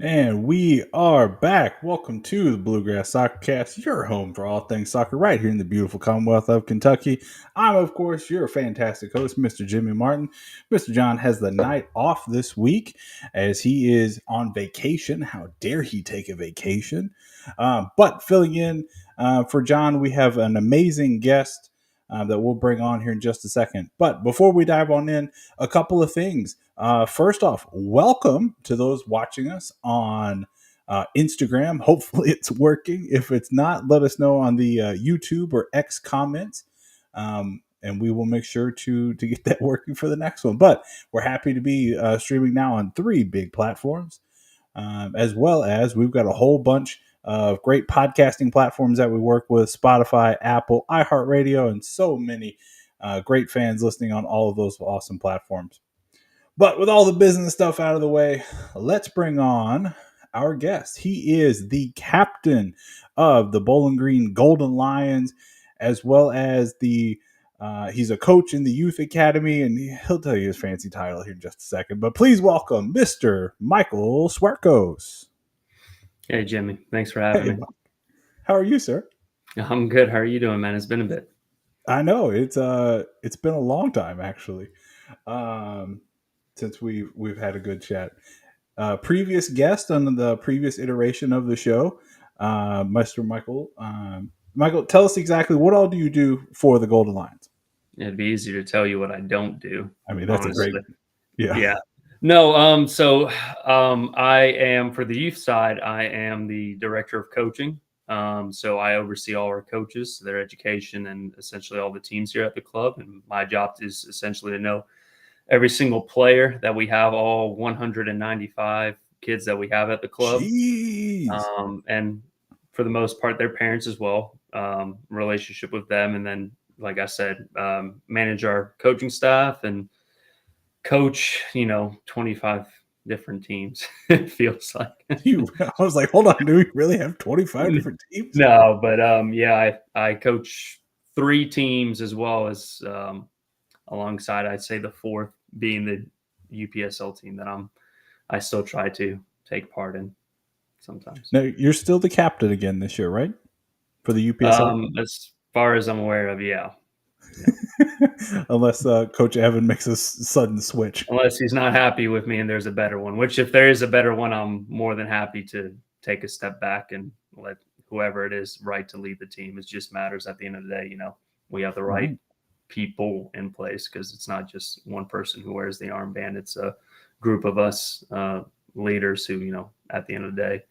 And we are back. Welcome to the Bluegrass Soccer Cast, your home for all things soccer, right here in the beautiful Commonwealth of Kentucky. I'm, of course, your fantastic host, Mr. Jimmie Martin. Mr. Jon has the night off this week as he is on vacation. How dare he take a vacation? But filling in for Jon, we have an amazing guest that we'll bring on here in just a second. But before we dive on in, a couple of things. First off, welcome to those watching us on Instagram. Hopefully, it's working. If it's not, let us know on the YouTube or X comments, and we will make sure to get that working for the next one. But we're happy to be streaming now on 3 big platforms, as well as we've got a whole bunch of great podcasting platforms that we work with: Spotify, Apple, iHeartRadio, and so many great fans listening on all of those awesome platforms. But with all the business stuff out of the way, let's bring on our guest. He is the captain of the Bowling Green Golden Lions, as well as he's a coach in the youth academy, and he'll tell you his fancy title here in just a second. But please welcome Mr. Michael Swierkosz. Hey, Jimmy. Thanks for having me. How are you, sir? I'm good. How are you doing, man? It's been a bit. I know it's been a long time actually. Since we've had a good chat. Previous guest on the previous iteration of the show, Mr. Michael. Michael, tell us exactly what all do you do for the Golden Lions? It'd be easier to tell you what I don't do. I mean, that's honestly. a great, yeah. No, so I am, for the youth side, I am the director of coaching. So I oversee all our coaches, their education, and essentially all the teams here at the club. And my job is essentially to know every single player that we have, all 195 kids that we have at the club. And for the most part, their parents as well, relationship with them. And then, like I said, manage our coaching staff and coach, 25 different teams, it feels like. I was like, hold on, do we really have 25 different teams? No, but I coach 3 teams as well as alongside, I'd say, the 4th being the UPSL team that I still try to take part in sometimes. Now, you're still the captain again this year, right? For the UPSL? As far as I'm aware of, yeah. Unless Coach Evan makes a sudden switch. Unless he's not happy with me and there's a better one, which if there is a better one, I'm more than happy to take a step back and let whoever it is right to lead the team. It just matters at the end of the day, we have the right people in place, because it's not just one person who wears the armband. It's a group of us leaders who, at the end of the day,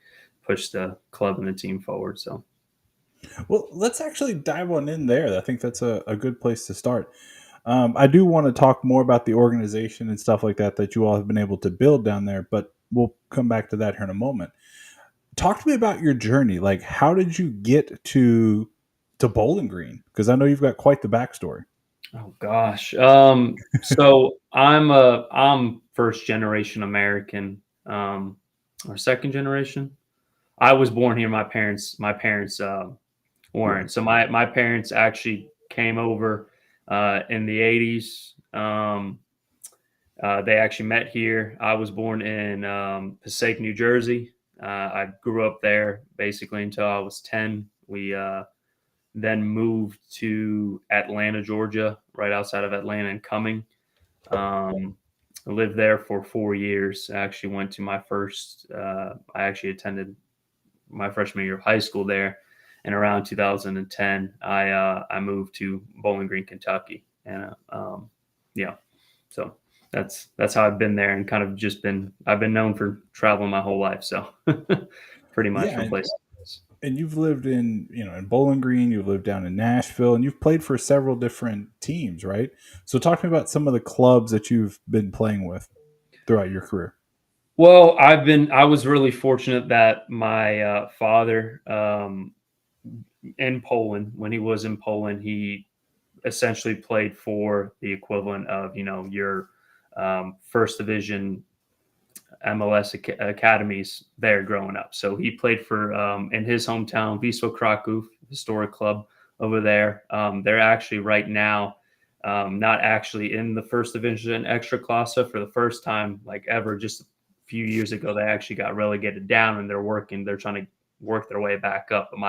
push the club and the team forward. So, well, let's actually dive on in there. I think that's a good place to start. I do want to talk more about the organization and stuff like that you all have been able to build down there, but we'll come back to that here in a moment. Talk to me about your journey. Like, how did you get to Bowling Green? Because I know you've got quite the backstory. Oh gosh. So I'm first generation American, or second generation. I was born here. My parents weren't. So my parents actually came over in the 80s. They actually met here. I was born in Passaic, New Jersey. I grew up there basically until I was 10. We then moved to Atlanta, Georgia, right outside of Atlanta and Cumming. I lived there for 4 years. I actually went to I actually attended my freshman year of high school there. And around 2010, I moved to Bowling Green, Kentucky. And so that's how I've been there, and kind of I've been known for traveling my whole life. So pretty much from place to place. And you've lived in Bowling Green, you've lived down in Nashville, and you've played for several different teams, right? So talk to me about some of the clubs that you've been playing with throughout your career. Well, I was really fortunate that my father, in Poland, when he was in Poland, he essentially played for the equivalent of, your first division MLS academies there growing up. So he played for, in his hometown, Wisła Kraków, historic club over there. They're actually right now not actually in the first division Ekstraklasa for the first time, like ever, just a few years ago they actually got relegated down, and they're trying to work their way back up. But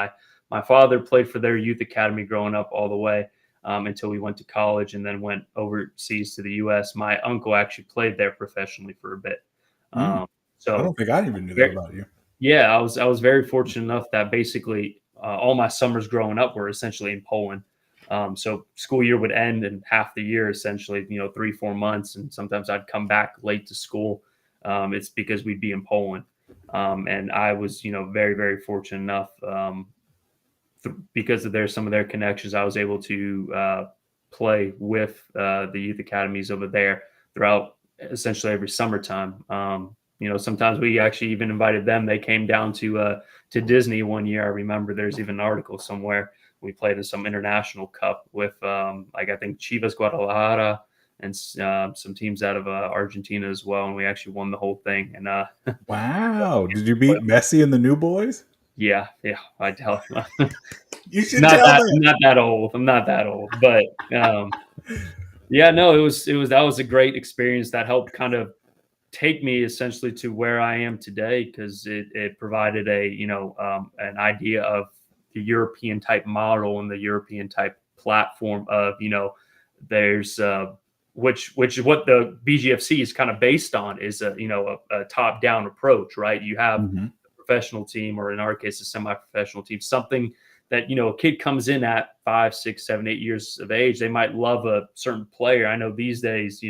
my father played for their youth academy growing up all the way until we went to college and then went overseas to the U.S. My uncle actually played there professionally for a bit. Mm. Um, I so don't think I even knew that about you. yeah, I was very fortunate enough that basically all my summers growing up were essentially in Poland. So school year would end in half the year, essentially, 3, 4 months, and sometimes I'd come back late to school. It's because we'd be in Poland, and I was, very, very fortunate enough because of some of their connections. I was able to play with the youth academies over there throughout essentially every summertime. Sometimes we actually even invited them. They came down to Disney one year. I remember there's even an article somewhere. We played in some international cup with I think Chivas Guadalajara and some teams out of Argentina as well. And we actually won the whole thing. And Wow. Did you beat Messi and the New Boys? yeah, I tell you. You should tell I'm them. not that old. I'm not that old, but yeah, no, that was a great experience that helped kind of take me essentially to where I am today, because it provided an idea of the European type model and the European type platform of, there's which is what the BGFC is kind of based on, is a top down approach, right? You have Mm-hmm. a professional team, or in our case, a semi-professional team, something that, a kid comes in at 5, 6, 7, 8 years of age. They might love a certain player. I know these days,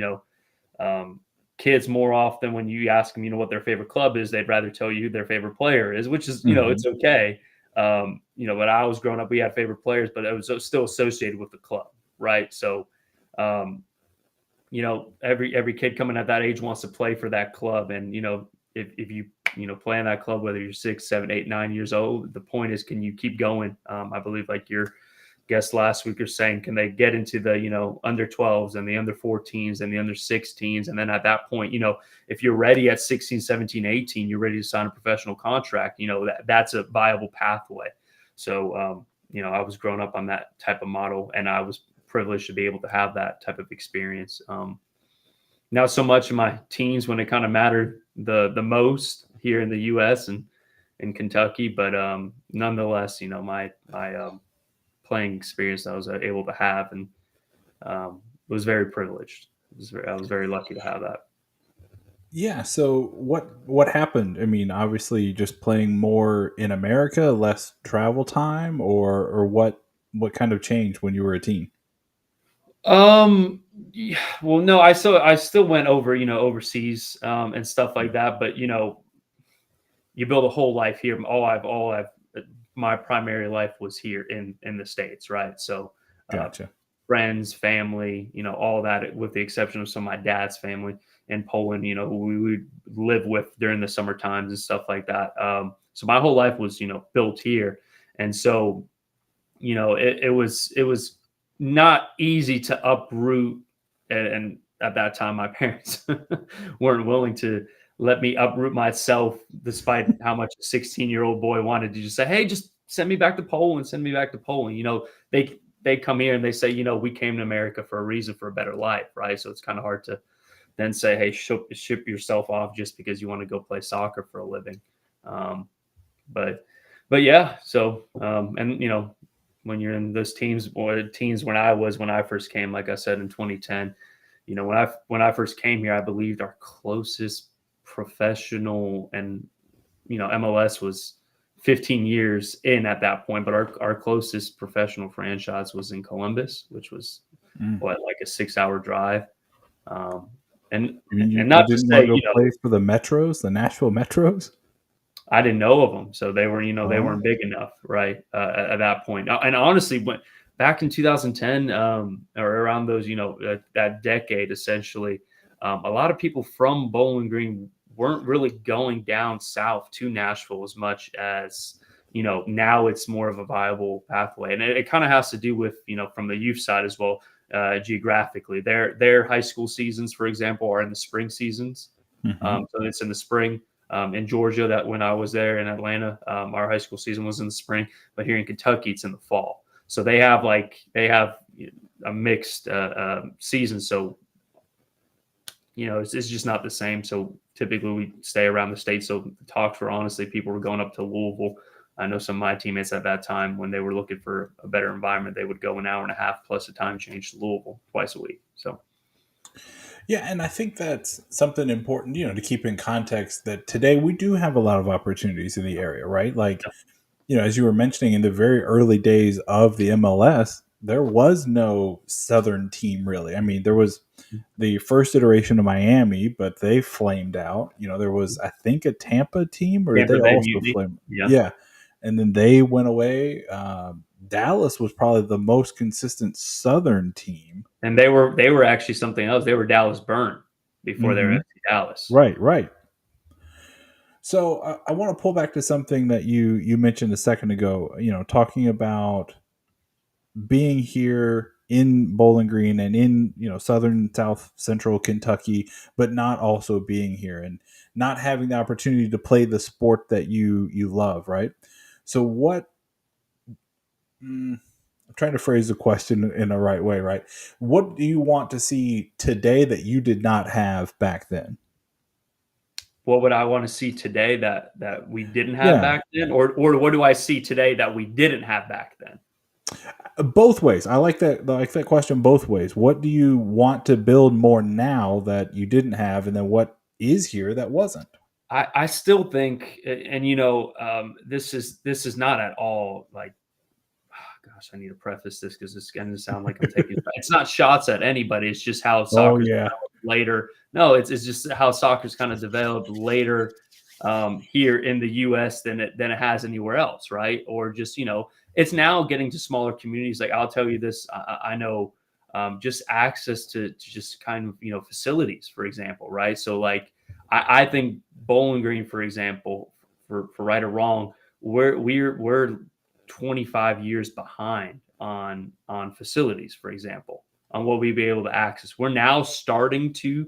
kids more often, when you ask them, what their favorite club is, they'd rather tell you who their favorite player is, which is, Mm-hmm. it's okay. When I was growing up, we had favorite players, but it was still associated with the club, right? So, every kid coming at that age wants to play for that club, and if you play in that club, whether you're 6, 7, 8, 9 years old, the point is, can you keep going? I believe, like your guest last week are saying, can they get into the under 12s and the under 14s and the under 16s, and then at that point, if you're ready at 16, 17, 18, you're ready to sign a professional contract. That's a viable pathway. So I was growing up on that type of model, and I was privileged to be able to have that type of experience. Not so much in my teens, when it kind of mattered the most here in the U.S. and in Kentucky, but nonetheless, my playing experience I was able to have, and was very privileged. I was very lucky to have that. Yeah. So what happened? I mean, obviously, just playing more in America, less travel time, or what kind of changed when you were a teen? Well, no, I still went over, overseas, and stuff like that. But, you build a whole life here. My primary life was here in the States. Right. So, Gotcha. friends, family, all that, with the exception of some of my dad's family in Poland, who we would live with during the summer times and stuff like that. So my whole life was, built here. And so, it was not easy to uproot. And at that time, my parents weren't willing to let me uproot myself, despite how much a 16-year-old boy wanted to just say, "Hey, just send me back to Poland, send me back to Poland." They come here and they say, we came to America for a reason, for a better life, right? So it's kind of hard to then say, "Hey, ship yourself off just because you want to go play soccer for a living." Um, but but yeah, so and when you're in those teams, or teens, when I first came, like I said, in 2010, when I first came here, I believed our closest professional and MLS was 15 years in at that point, but our closest professional franchise was in Columbus, which was Mm. like a 6-hour drive. Um, and You mean and you not to didn't want say, to go play for the Metros, the Nashville Metros? I didn't know of them, so they Oh, weren't big enough, right? At that point, and honestly, when back in 2010, or around those, that decade, essentially, a lot of people from Bowling Green weren't really going down south to Nashville as much as, now it's more of a viable pathway, and it kind of has to do with, from the youth side as well, geographically. Their high school seasons, for example, are in the spring seasons, hmm. so it's in the spring. In Georgia, that when I was there in Atlanta, our high school season was in the spring, but here in Kentucky, it's in the fall. So they have a mixed season. So it's just not the same. So typically we stay around the state. So the talks were honestly, people were going up to Louisville. I know some of my teammates at that time, when they were looking for a better environment, they would go an hour and a half plus a time change to Louisville twice a week. So Yeah, and I think that's something important, to keep in context that today we do have a lot of opportunities in the area, right? Like, as you were mentioning in the very early days of the MLS, there was no Southern team really. I mean, there was the first iteration of Miami, but they flamed out. There was, I think, a Tampa team, or Tampa they Bay also Mutiny, flamed. yeah. Yeah. And then they went away. Dallas was probably the most consistent Southern team. And they were actually something else. They were Dallas Burn before they were FC Dallas. Right, right. So I want to pull back to something that you mentioned a second ago. Talking about being here in Bowling Green and in southern South Central Kentucky, but not also being here and not having the opportunity to play the sport that you love, right? So what? I'm trying to phrase the question in the right way, right? What do you want to see today that you did not have back then? What would I want to see today that we didn't have Yeah, back then, or what do I see today that we didn't have back then? both ways. I like that. I like that question both ways. What do you want to build more now that you didn't have, and then what is here that wasn't? I still think, and this is not at all like, gosh, I need to preface this because it's going to sound like I'm taking. It's not shots at anybody. It's just how Oh soccer's yeah. developed later. No, it's just how soccer's kind of developed later here in the U.S. than it has anywhere else, right? Or just it's now getting to smaller communities. Like I'll tell you this, I know just access to just kind of facilities, for example, right? So like I think Bowling Green, for example, for right or wrong, we're 25 years behind on facilities, for example, on what we'd be able to access. We're now starting to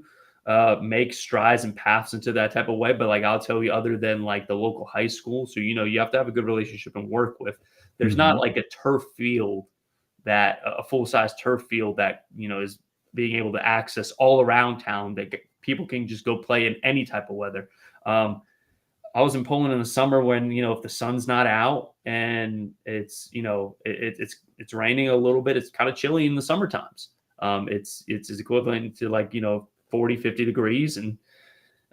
make strides and paths into that type of way. But like I'll tell you, other than like the local high school, so you have to have a good relationship and work with. There's not like a turf field that a full size turf field that is being able to access all around town that people can just go play in any type of weather. I was in Poland in the summer when if the sun's not out and it's it's raining a little bit, it's kind of chilly in the summer times. It's equivalent to like 40, 50 degrees, and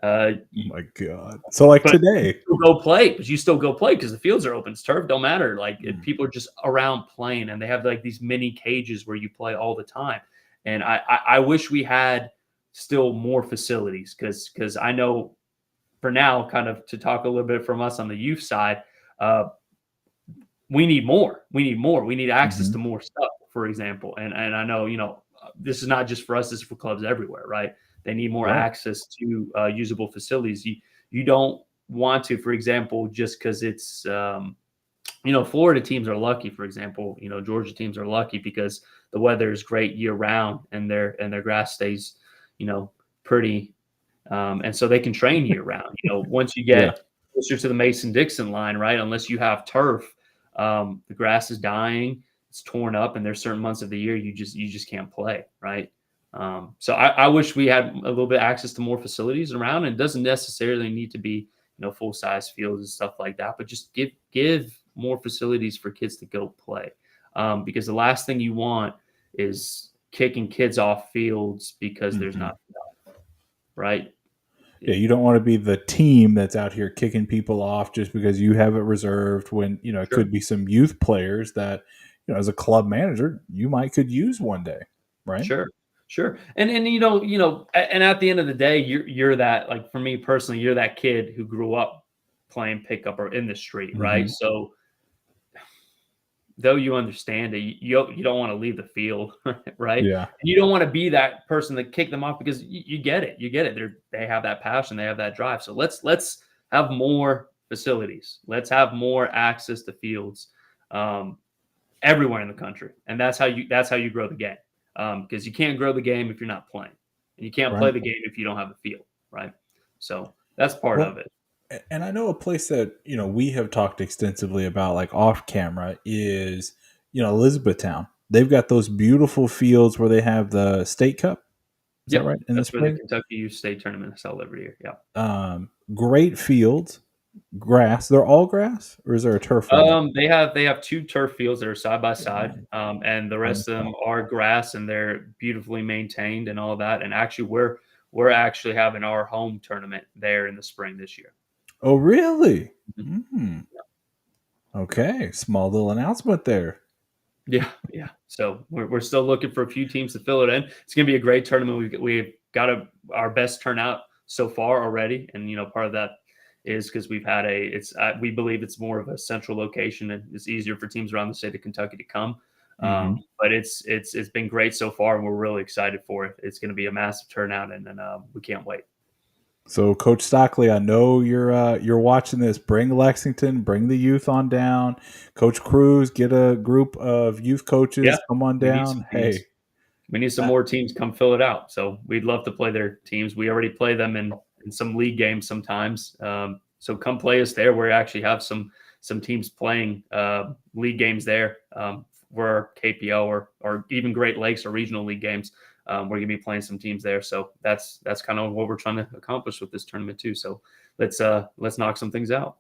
Oh my god. So like but today. you still go play because the fields are open. It's turf, don't matter. Like people are just around playing, and they have like these mini cages where you play all the time. And I wish we had still more facilities because I know for now, kind of to talk a little bit from us on the youth side, we need more. We need more. We need access to more stuff, for example. And I know, this is not just for us, this is for clubs everywhere, right? They need more access to usable facilities. You don't want to, for example, just because it's, Florida teams are lucky, for example, Georgia teams are lucky because the weather is great year round and their grass stays, pretty and so they can train year round. Once you get closer to the Mason-Dixon line, right? Unless you have turf, the grass is dying, it's torn up, and there's certain months of the year you just can't play, right? So I wish we had a little bit of access to more facilities around, and it doesn't necessarily need to be full size fields and stuff like that, but just give more facilities for kids to go play, because the last thing you want is kicking kids off fields because there's not enough, right? Yeah, you don't want to be the team that's out here kicking people off just because you have it reserved when, it could be some youth players that, as a club manager, you might could use one day, right? Sure. And and at the end of the day, you're that, like for me personally, you're that kid who grew up playing pickup or in the street, right? So though you understand it, you don't want to leave the field, right? Yeah. And you don't want to be that person that kick them off because you get it. They have that passion, they have that drive. So let's have more facilities. Let's have more access to fields everywhere in the country, and that's how you grow the game. Because you can't grow the game if you're not playing, and you can't play the game if you don't have a field, right? So that's part of it. And I know a place that, we have talked extensively about, like off camera, is, Elizabethtown. They've got those beautiful fields where they have the state cup. Is that Yep, right? In the that's where the spring? Kentucky Youth State Tournament is held every year. Yeah. Great fields, grass. They're all grass, or is there a turf one? They have 2 turf fields that are side by side, and the Um, rest of them are grass, and they're beautifully maintained and all that. And actually, we're actually having our home tournament there in the spring this year. Oh, really? Mhm. Mm, okay, small little announcement there. Yeah, yeah. So we're still looking for a few teams to fill it in. It's gonna be a great tournament. We've got our best turnout so far already, and part of that is because we've had we believe it's more of a central location and it's easier for teams around the state of Kentucky to come. Hmm. But it's been great so far, and we're really excited for it. It's going to be a massive turnout, and then we can't wait. So, Coach Stockley, I know you're watching this. Bring Lexington, bring the youth on down. Coach Cruz, get a group of youth Yeah, coaches, come on we need some down. teams. Hey, We need some uh, more teams come fill it out. So we'd love to play their teams. We already play them in some league games sometimes. So come play us there. We actually have some teams playing league games there. For KPO or even Great Lakes or regional league games. We're gonna be playing some teams there. So that's kind of what we're trying to accomplish with this tournament too. So let's knock some things out.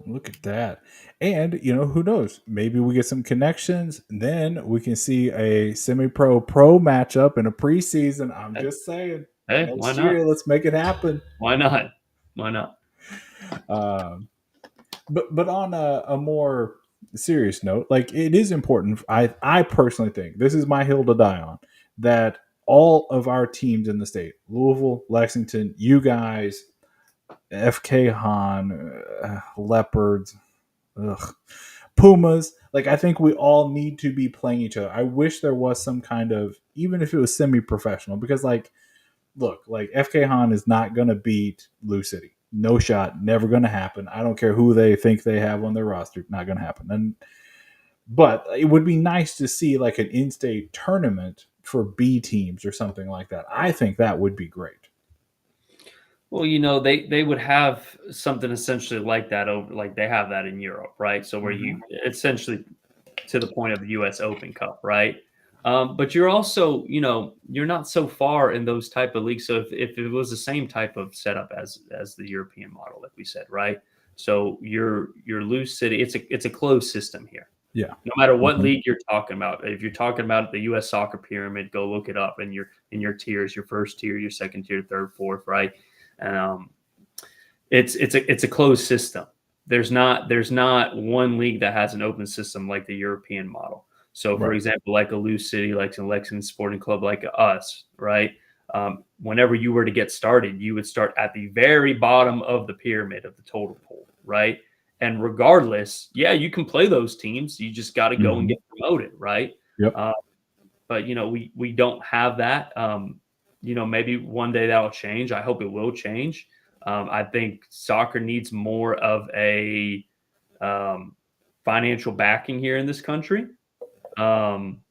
look at that. And, who knows? Maybe we get some connections. And then we can see a semi pro matchup in a preseason. I'm Hey, just saying. hey, why Next not? year, let's make it happen. Why not? Why not? Um, but on a more serious note, like it is important. I personally think this is my hill to die on, that all of our teams in the state, Louisville, Lexington, you guys, FK Han, Leopards, ugh, Pumas, like I think we all need to be playing each other. I wish there was some kind of, even if it was semi-professional, because like look, like FK Han is not going to beat Lou City. No shot, never going to happen. I don't care who they think they have on their roster, not going to happen. But it would be nice to see like an in-state tournament for B teams or something like that. I think that would be great. Well, they would have something essentially like that over like they have that in Europe, right? So where you Mhm. essentially to the point of the US Open Cup, right? But you're also, you're not so far in those type of leagues. So if it was the same type of setup as the European model that we said, right? So your loose city, it's a closed system here. Yeah. No matter what Mhm. league you're talking about, if you're talking about the U.S. soccer pyramid, go look it up in your tiers, your first tier, your second tier, third, fourth, right? Um, it's a closed system. There's not one league that has an open system like the European model. So, for Right. example, like a loose city, like a Lexington Sporting Club, like us, right? Whenever you were to get started, you would start at the very bottom of the pyramid of the total pool, right? And regardless, yeah, you can play those teams. You just got to go and Mhm. get promoted, right? Yep. Uh, but we don't have that. Maybe one day that'll change. I hope it will change. I think soccer needs more of a um, financial backing here in this country, um,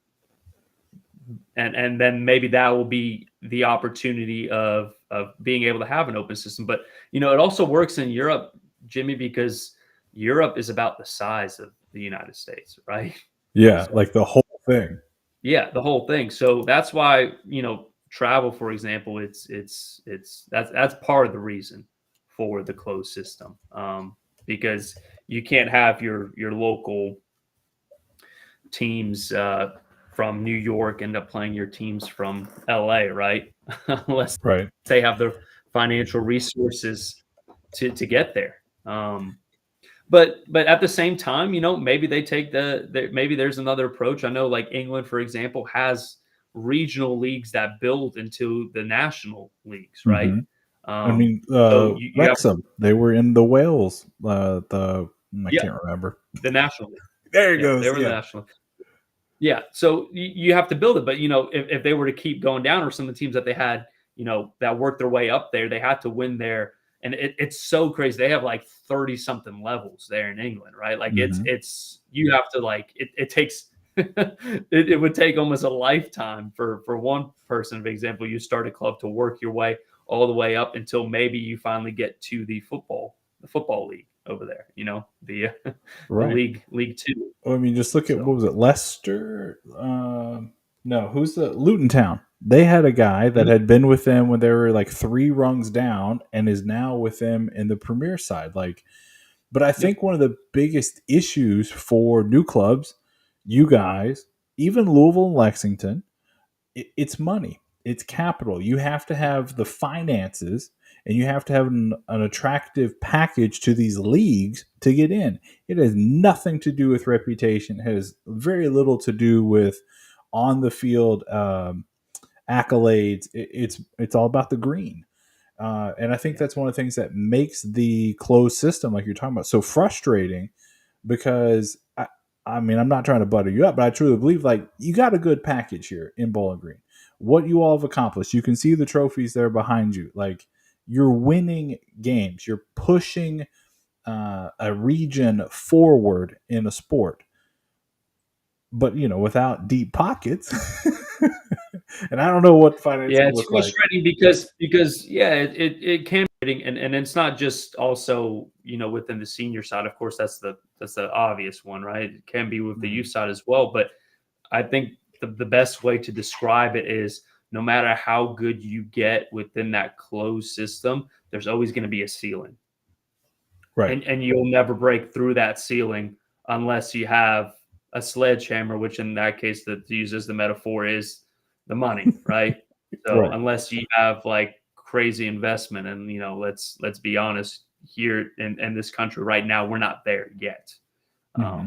and then maybe that will be the opportunity of being able to have an open system. But it also works in Europe, Jimmy, because Europe is about the size of the United States, right? Yeah, So like the whole thing. yeah, the whole thing. So that's why, travel, for example, that's part of the reason for the closed system. Because you can't have your local teams from New York end up playing your teams from LA, right? Unless Right. they have the financial resources to get there. But at the same time, maybe they take maybe there's another approach. I know, like England, for example, has regional leagues that build into the national leagues, right? Mhm. I Um, mean, so you have Wrexham, they were in the Wales, I yeah, can't remember. the national league. There it Yeah, they goes. were in the Yeah. national. Yeah, so you have to build it, but if they were to keep going down, or some of the teams that they had, that worked their way up there, they had to win there, and it's so crazy. They have like 30 something levels there in England, right? Like Mhm. it's you have to like it takes it would take almost a lifetime for one person, for example, you start a club to work your way all the way up until maybe you finally get to the football league over there, the the Right. league two. Well, I mean, just look at, So what was it, Leicester? No, who's the Luton Town? They had a guy that had been with them when they were like 3 rungs down and is now with them in the premier side. Like, but I Yep. think one of the biggest issues for new clubs, you guys, even Louisville and Lexington, it's money, it's capital. You have to have the finances, and you have to have an attractive package to these leagues to get in. It has nothing to do with reputation. It has very little to do with on the field accolades. It's all about the green. And I think Yeah. that's one of the things that makes the closed system, like you're talking about, so frustrating. Because I mean, I'm not trying to butter you up, but I truly believe like you got a good package here in Bowling Green. What you all have accomplished, you can see the trophies there behind you. Like, you're winning games, you're pushing a region forward in a sport, but without deep pockets. And I don't know what Yeah, financing it's look like. frustrating because yeah, it can be, and it's not just also within the senior side. Of course, that's the obvious one, right? It can be with the Mhm. youth side as well. But I think the best way to describe it is no matter how good you get within that closed system, there's always going to be a ceiling, Right. and you'll never break through that ceiling unless you have a sledgehammer, which in that case, that to use as the metaphor is the money, right? So Right. unless you have like crazy investment, and let's be honest, here in this country right now, we're not there yet. Hmm.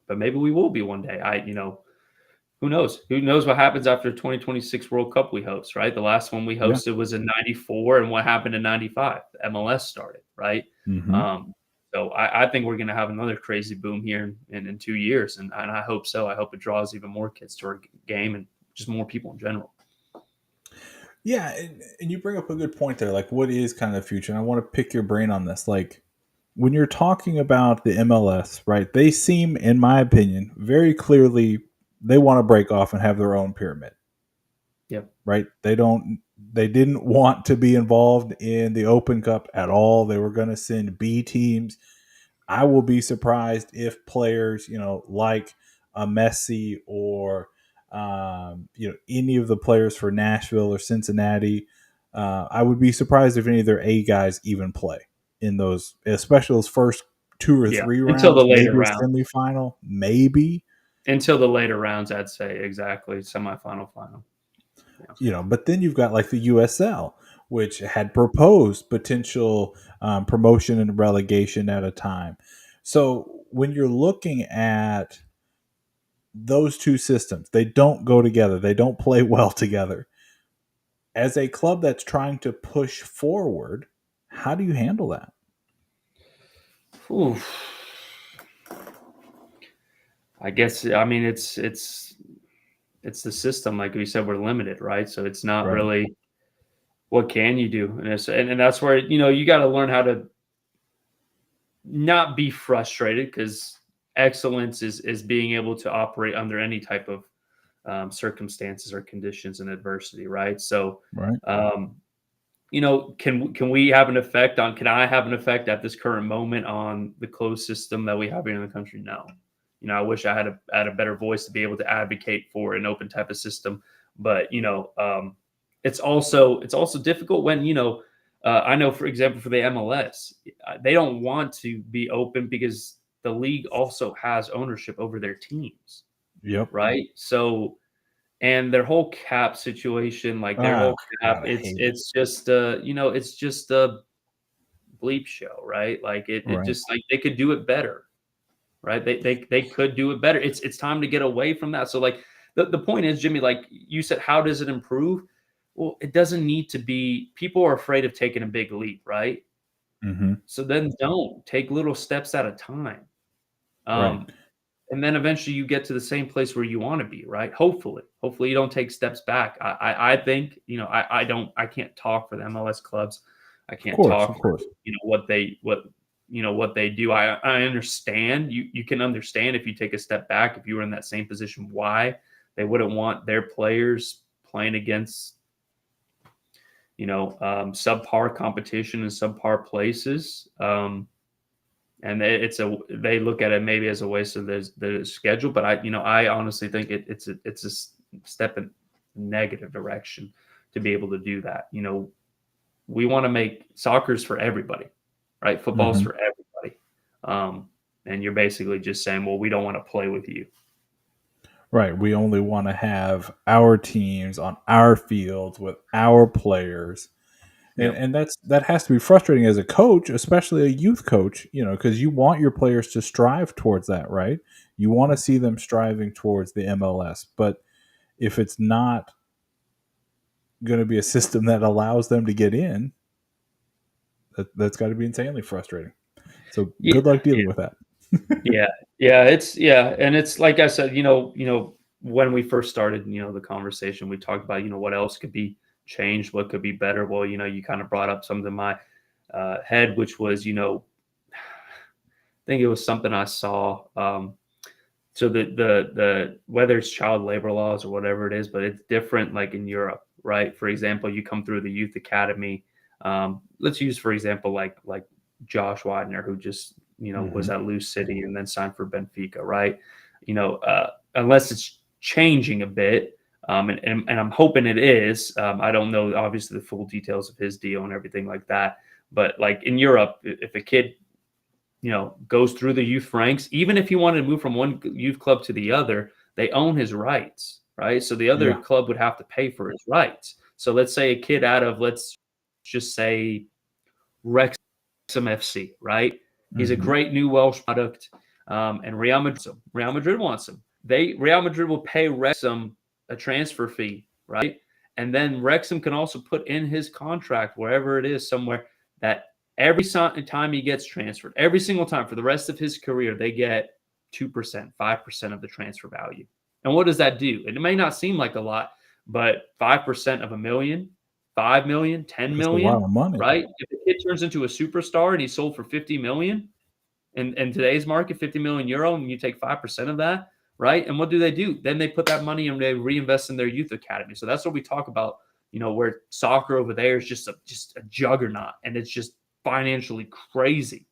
But maybe we will be one day. Who knows? Who knows what happens after 2026 World Cup we host, right? The last one we Yeah. hosted was in '94, and what happened in '95? MLS started, right? Hmm. Um, so I think we're going to have another crazy boom here in 2 years, and I hope so. I hope it draws even more kids to our game and just more people in general. Yeah, and you bring up a good point there. Like, what is kind of the future? And I want to pick your brain on this. Like, when you're talking about the MLS, right? They seem, in my opinion, very clearly they want to break off and have their own pyramid, Yep. right? They didn't want to be involved in the Open Cup at all. They were going to send B teams. I will be surprised if players, like a Messi or any of the players for Nashville or Cincinnati. I would be surprised if any of their A guys even play in those, especially those first 2 or Yeah. 3 Until rounds, the later maybe a rounds. semifinal, maybe. Until the later rounds, I'd say exactly semifinal, final. Yeah. But then you've got like the USL, which had proposed potential promotion and relegation at a time. So when you're looking at those two systems, they don't go together. They don't play well together. As a club that's trying to push forward, how do you handle that? Oof. I guess I mean it's the system. Like we said, we're limited, right? So it's not Right. really what can you do, and that's where you got to learn how to not be frustrated because excellence is being able to operate under any type of circumstances or conditions and adversity, right? So, Right. um, can we have an effect on? Can I have an effect at this current moment on the closed system that we have here in the country? No. I wish I had a better voice to be able to advocate for an open type of system, but it's also difficult when I know, for example, for the MLS, they don't want to be open because the league also has ownership over their teams, Yep. right? So, and their whole cap situation, like their Ah, whole cap, God, I it's hate it. it's just it's just a bleep show, right? Like it Right. just like they could do it better, right? They could do it better. It's time to get away from that. So like the point is, Jimmie, like you said, how does it improve? Well, it doesn't need to be. People are afraid of taking a big leap, right? Hmm. So then don't take little steps at a time. Right. Um, and then eventually you get to the same place where you want to be, right? Hopefully you don't take steps back. I think, I can't talk for the MLS clubs. I Of can't course. talk Of for, course. what they do. I understand. You can understand if you take a step back, if you were in that same position, why they wouldn't want their players playing against, subpar competition in subpar places. And they look at it maybe as a waste of the schedule, but I honestly think it's a step in. negative direction to be able to do that. We want to make soccer's for everybody, right? Football's for everybody. And you're basically just saying, well, we don't want to play with you. Right. We only want to have our teams on our fields with our players. And that has to be frustrating as a coach, especially a youth coach, because you want your players to strive towards that, right? You want to see them striving towards the MLS. But if it's not going to be a system that allows them to get in, that's got to be insanely frustrating. So good luck dealing with that. Yeah. And it's like I said, when we first started, the conversation, we talked about, what else could be changed, what could be better. Well, you kind of brought up something in my head, which was, I think it was something I saw. So the whether it's child labor laws or whatever it is, but it's different like in Europe, right? For example, you come through the youth academy. Let's use, for example, like Josh Widener, who just was at Loose City and then signed for Benfica, right? Unless it's changing a bit, and I'm hoping it is. I don't know, obviously, the full details of his deal and everything like that. But like in Europe, if a kid, goes through the youth ranks, even if he wanted to move from one youth club to the other, they own his rights, right? So the other club would have to pay for his rights. So let's say a kid out of, let's just say, Wrexham FC, right? He's a great new Welsh product, and Real Madrid wants him. Real Madrid will pay Wrexham a transfer fee, right? And then Wrexham can also put in his contract, wherever it is, somewhere, that every time he gets transferred, every single time for the rest of his career, they get 2%, 5% of the transfer value. And what does that do? And it may not seem like a lot, but 5% of $1 million, 5 million, 10 million, a lot of money, right? If the kid turns into a superstar and he's sold for 50 million in today's market, 50 million euro, and you take 5% of that, right? And what do? Then they put that money and they reinvest in their youth academy. So that's what we talk about, where soccer over there is just a juggernaut, and it's just financially crazy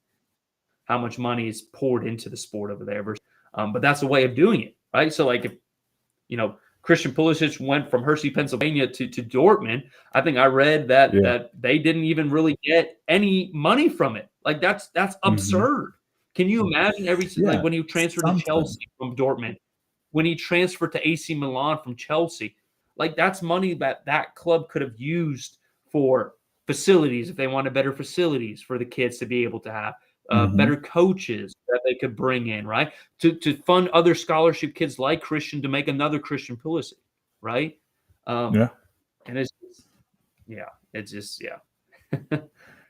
how much money is poured into the sport over there. But that's a way of doing it, right? So like if, Christian Pulisic went from Hershey, Pennsylvania to Dortmund, I think I read that they didn't even really get any money from it. Like that's absurd. Can you imagine like when he transferred to Chelsea from Dortmund, when he transferred to AC Milan from Chelsea, like that's money that club could have used for facilities if they wanted better facilities for the kids to be able to have. Better coaches that they could bring in, right? To fund other scholarship kids like Christian to make another Christian Pulisic, right? And it's just.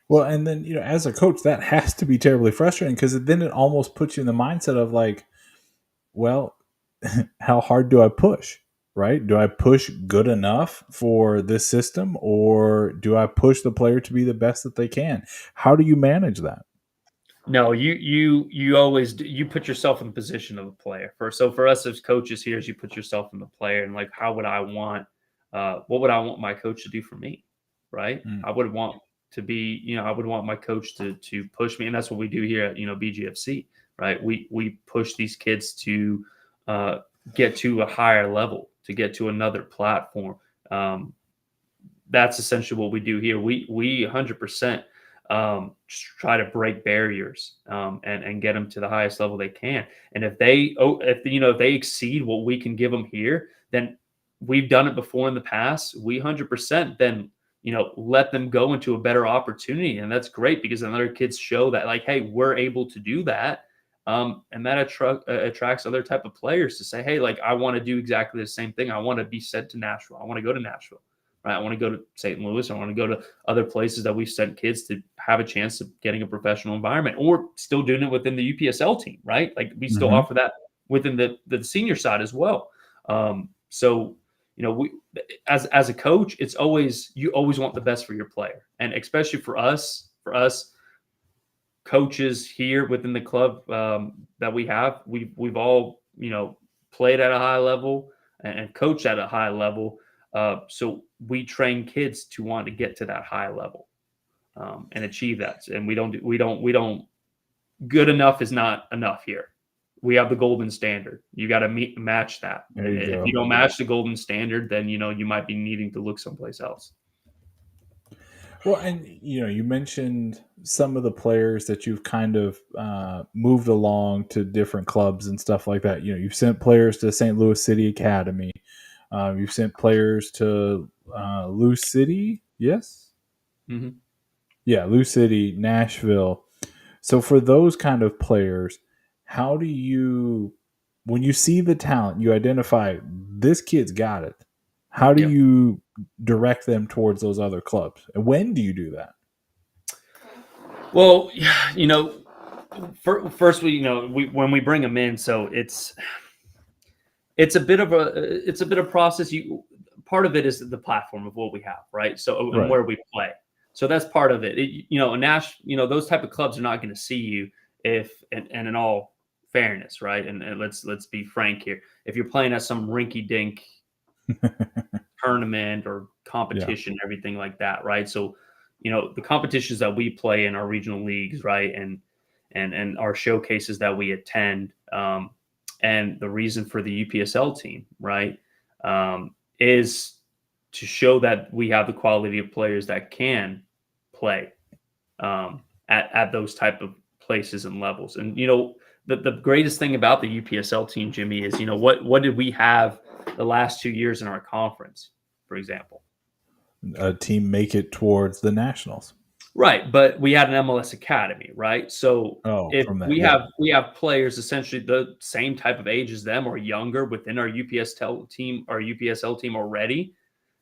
Well, and then, as a coach, that has to be terribly frustrating, because then it almost puts you in the mindset of like, well, how hard do I push? Right? Do I push good enough for this system, or do I push the player to be the best that they can? How do you manage that? No, you always you put yourself in the position of a player. So for us as coaches here, is you put yourself in the player, and like, how would I want? What would I want my coach to do for me? Right? I would want to be, I would want my coach to push me, and that's what we do here at BGFC. Right? We push these kids to get to a higher level, to get to another platform. That's essentially what we do here. We 100%. Just try to break barriers and get them to the highest level they can. And if they exceed what we can give them here, then we've done it before in the past. We 100% then let them go into a better opportunity, and that's great, because then other kids show that, like, hey, we're able to do that, and that attracts other type of players to say, hey, like, I want to do exactly the same thing. I want to be sent to Nashville. I want to go to Nashville. Right? I want to go to St. Louis. I want to go to other places that we've sent kids to have a chance of getting a professional environment, or still doing it within the UPSL team, right? Like we still offer that within the senior side as well. So, we, as a coach, you always want the best for your player. And especially for us coaches here within the club that we have, we've all, played at a high level and coached at a high level. So we train kids to want to get to that high level and achieve that. And we don't. Good enough is not enough here. we have the golden standard. You got to match that. There you If go. you don't match the golden standard, then you might be needing to look someplace else. Well, and you mentioned some of the players that you've kind of moved along to different clubs and stuff like that. You've sent players to St. Louis City Academy. You've sent players to Lou City, yes, Mm-hmm. yeah, Lou City, Nashville. So for those kind of players, how do you, when you see the talent, you identify this kid's got it? How do Yep. you direct them towards those other clubs? And when do you do that? Well, first when we bring them in, so it's a bit of process. Part of it is the platform of what we have, right? So and Right. where we play. So that's part of it. Those type of clubs are not going to see you and in all fairness, right? And let's be frank here. If you're playing at some rinky-dink tournament or competition, everything like that, right? So, the competitions that we play in our regional leagues, right, and our showcases that we attend, and the reason for the UPSL team, right, is to show that we have the quality of players that can play at those type of places and levels. And the greatest thing about the UPSL team, Jimmie, is what did we have the last 2 years in our conference, for example? A team make it towards the nationals. Right, but we had an MLS academy, right? So if From that, we have players essentially the same type of age as them or younger within our UPSL team already,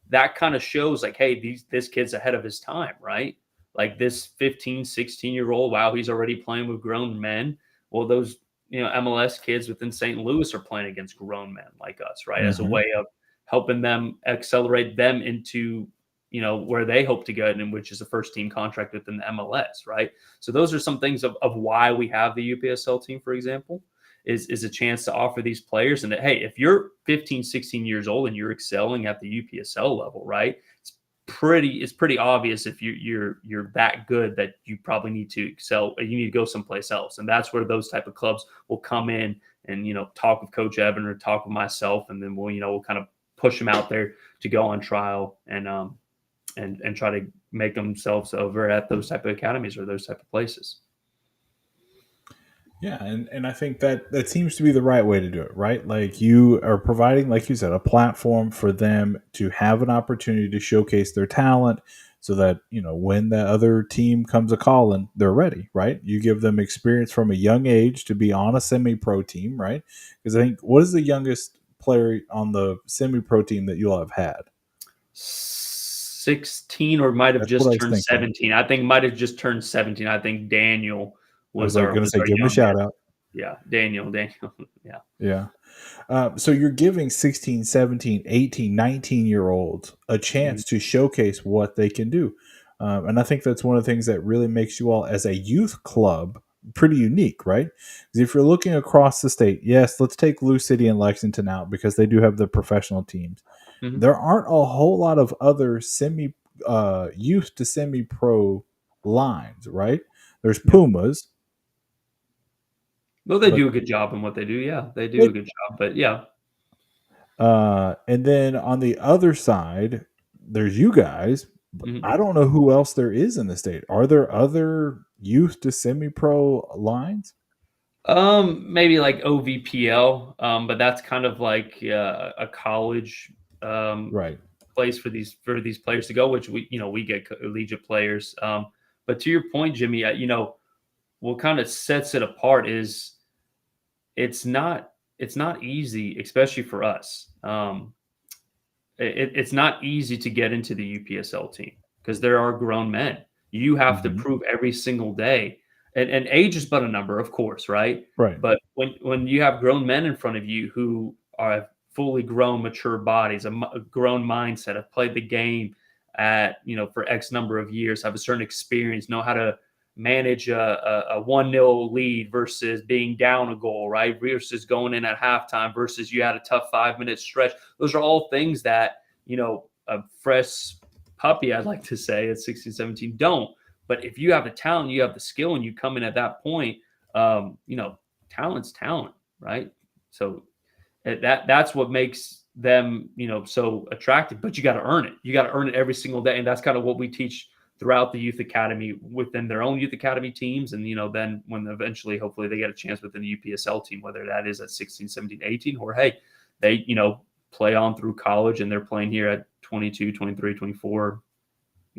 that kind of shows like, hey, this kid's ahead of his time, right? Like this 15, 16-year-old, wow, he's already playing with grown men. Well, those MLS kids within St. Louis are playing against grown men like us, right? As a way of helping them accelerate them into where they hope to get, and which is a first team contract within the MLS, right? So those are some things of why we have the UPSL team, for example, is a chance to offer these players. And that, hey, if you're 15, 16 years old and you're excelling at the UPSL level, right? It's pretty obvious if you're that good that you probably need to excel. You need to go someplace else. And that's where those type of clubs will come in and, talk with Coach Evan or talk with myself. And then we'll kind of push them out there to go on trial and try to make themselves over at those type of academies or those type of places. Yeah, and I think that seems to be the right way to do it, right? Like you are providing, like you said, a platform for them to have an opportunity to showcase their talent so that, when the other team comes a calling, they're ready, right? You give them experience from a young age to be on a semi-pro team, right? Because I think, what is the youngest player on the semi-pro team that you'll have had? 16 or might have That's what I just was turned thinking. 17. I think might have just turned 17. I think Daniel I was was like our going to say, give him a youngest. shout out. Yeah, Daniel. Yeah. Yeah. So you're giving 16, 17, 18, 19-year-olds a chance to showcase what they can do. And I think that's one of the things that really makes you all as a youth club pretty unique, right? Because if you're looking across the state, yes, let's take Lou City and Lexington out because they do have the professional teams. Mm-hmm. There aren't a whole lot of other youth to semi-pro lines, right? There's Pumas. Well, they do a good job in what they do. Yeah, they do a good job. But yeah. And then on the other side, there's you guys. Mm-hmm. I don't know who else there is in the state. Are there other youth to semi-pro lines? Maybe like OVPL, but that's kind of like a college Right. place for these players to go, which we get collegiate players. But to your point, Jimmie, what kind of sets it apart is it's not easy, especially for us. It's not easy to get into the UPSL team because there are grown men. You have to prove every single day, and age is but a number, of course, right? Right. But when you have grown men in front of you who are fully grown, mature bodies, a grown mindset, have played the game at for X number of years, have a certain experience, know how to manage a 1-0 lead versus being down a goal, right? Versus going in at halftime versus you had a tough 5-minute stretch. Those are all things that, a fresh puppy, I'd like to say, at 16, 17, don't. But if you have the talent, you have the skill, and you come in at that point, talent's talent. right? So that's what makes them, so attractive. But you got to earn it. You got to earn it every single day, and that's kind of what we teach throughout the youth academy within their own youth academy teams. And, then when eventually, hopefully they get a chance within the UPSL team, whether that is at 16, 17, 18, or hey, they, play on through college and they're playing here at 22, 23, 24,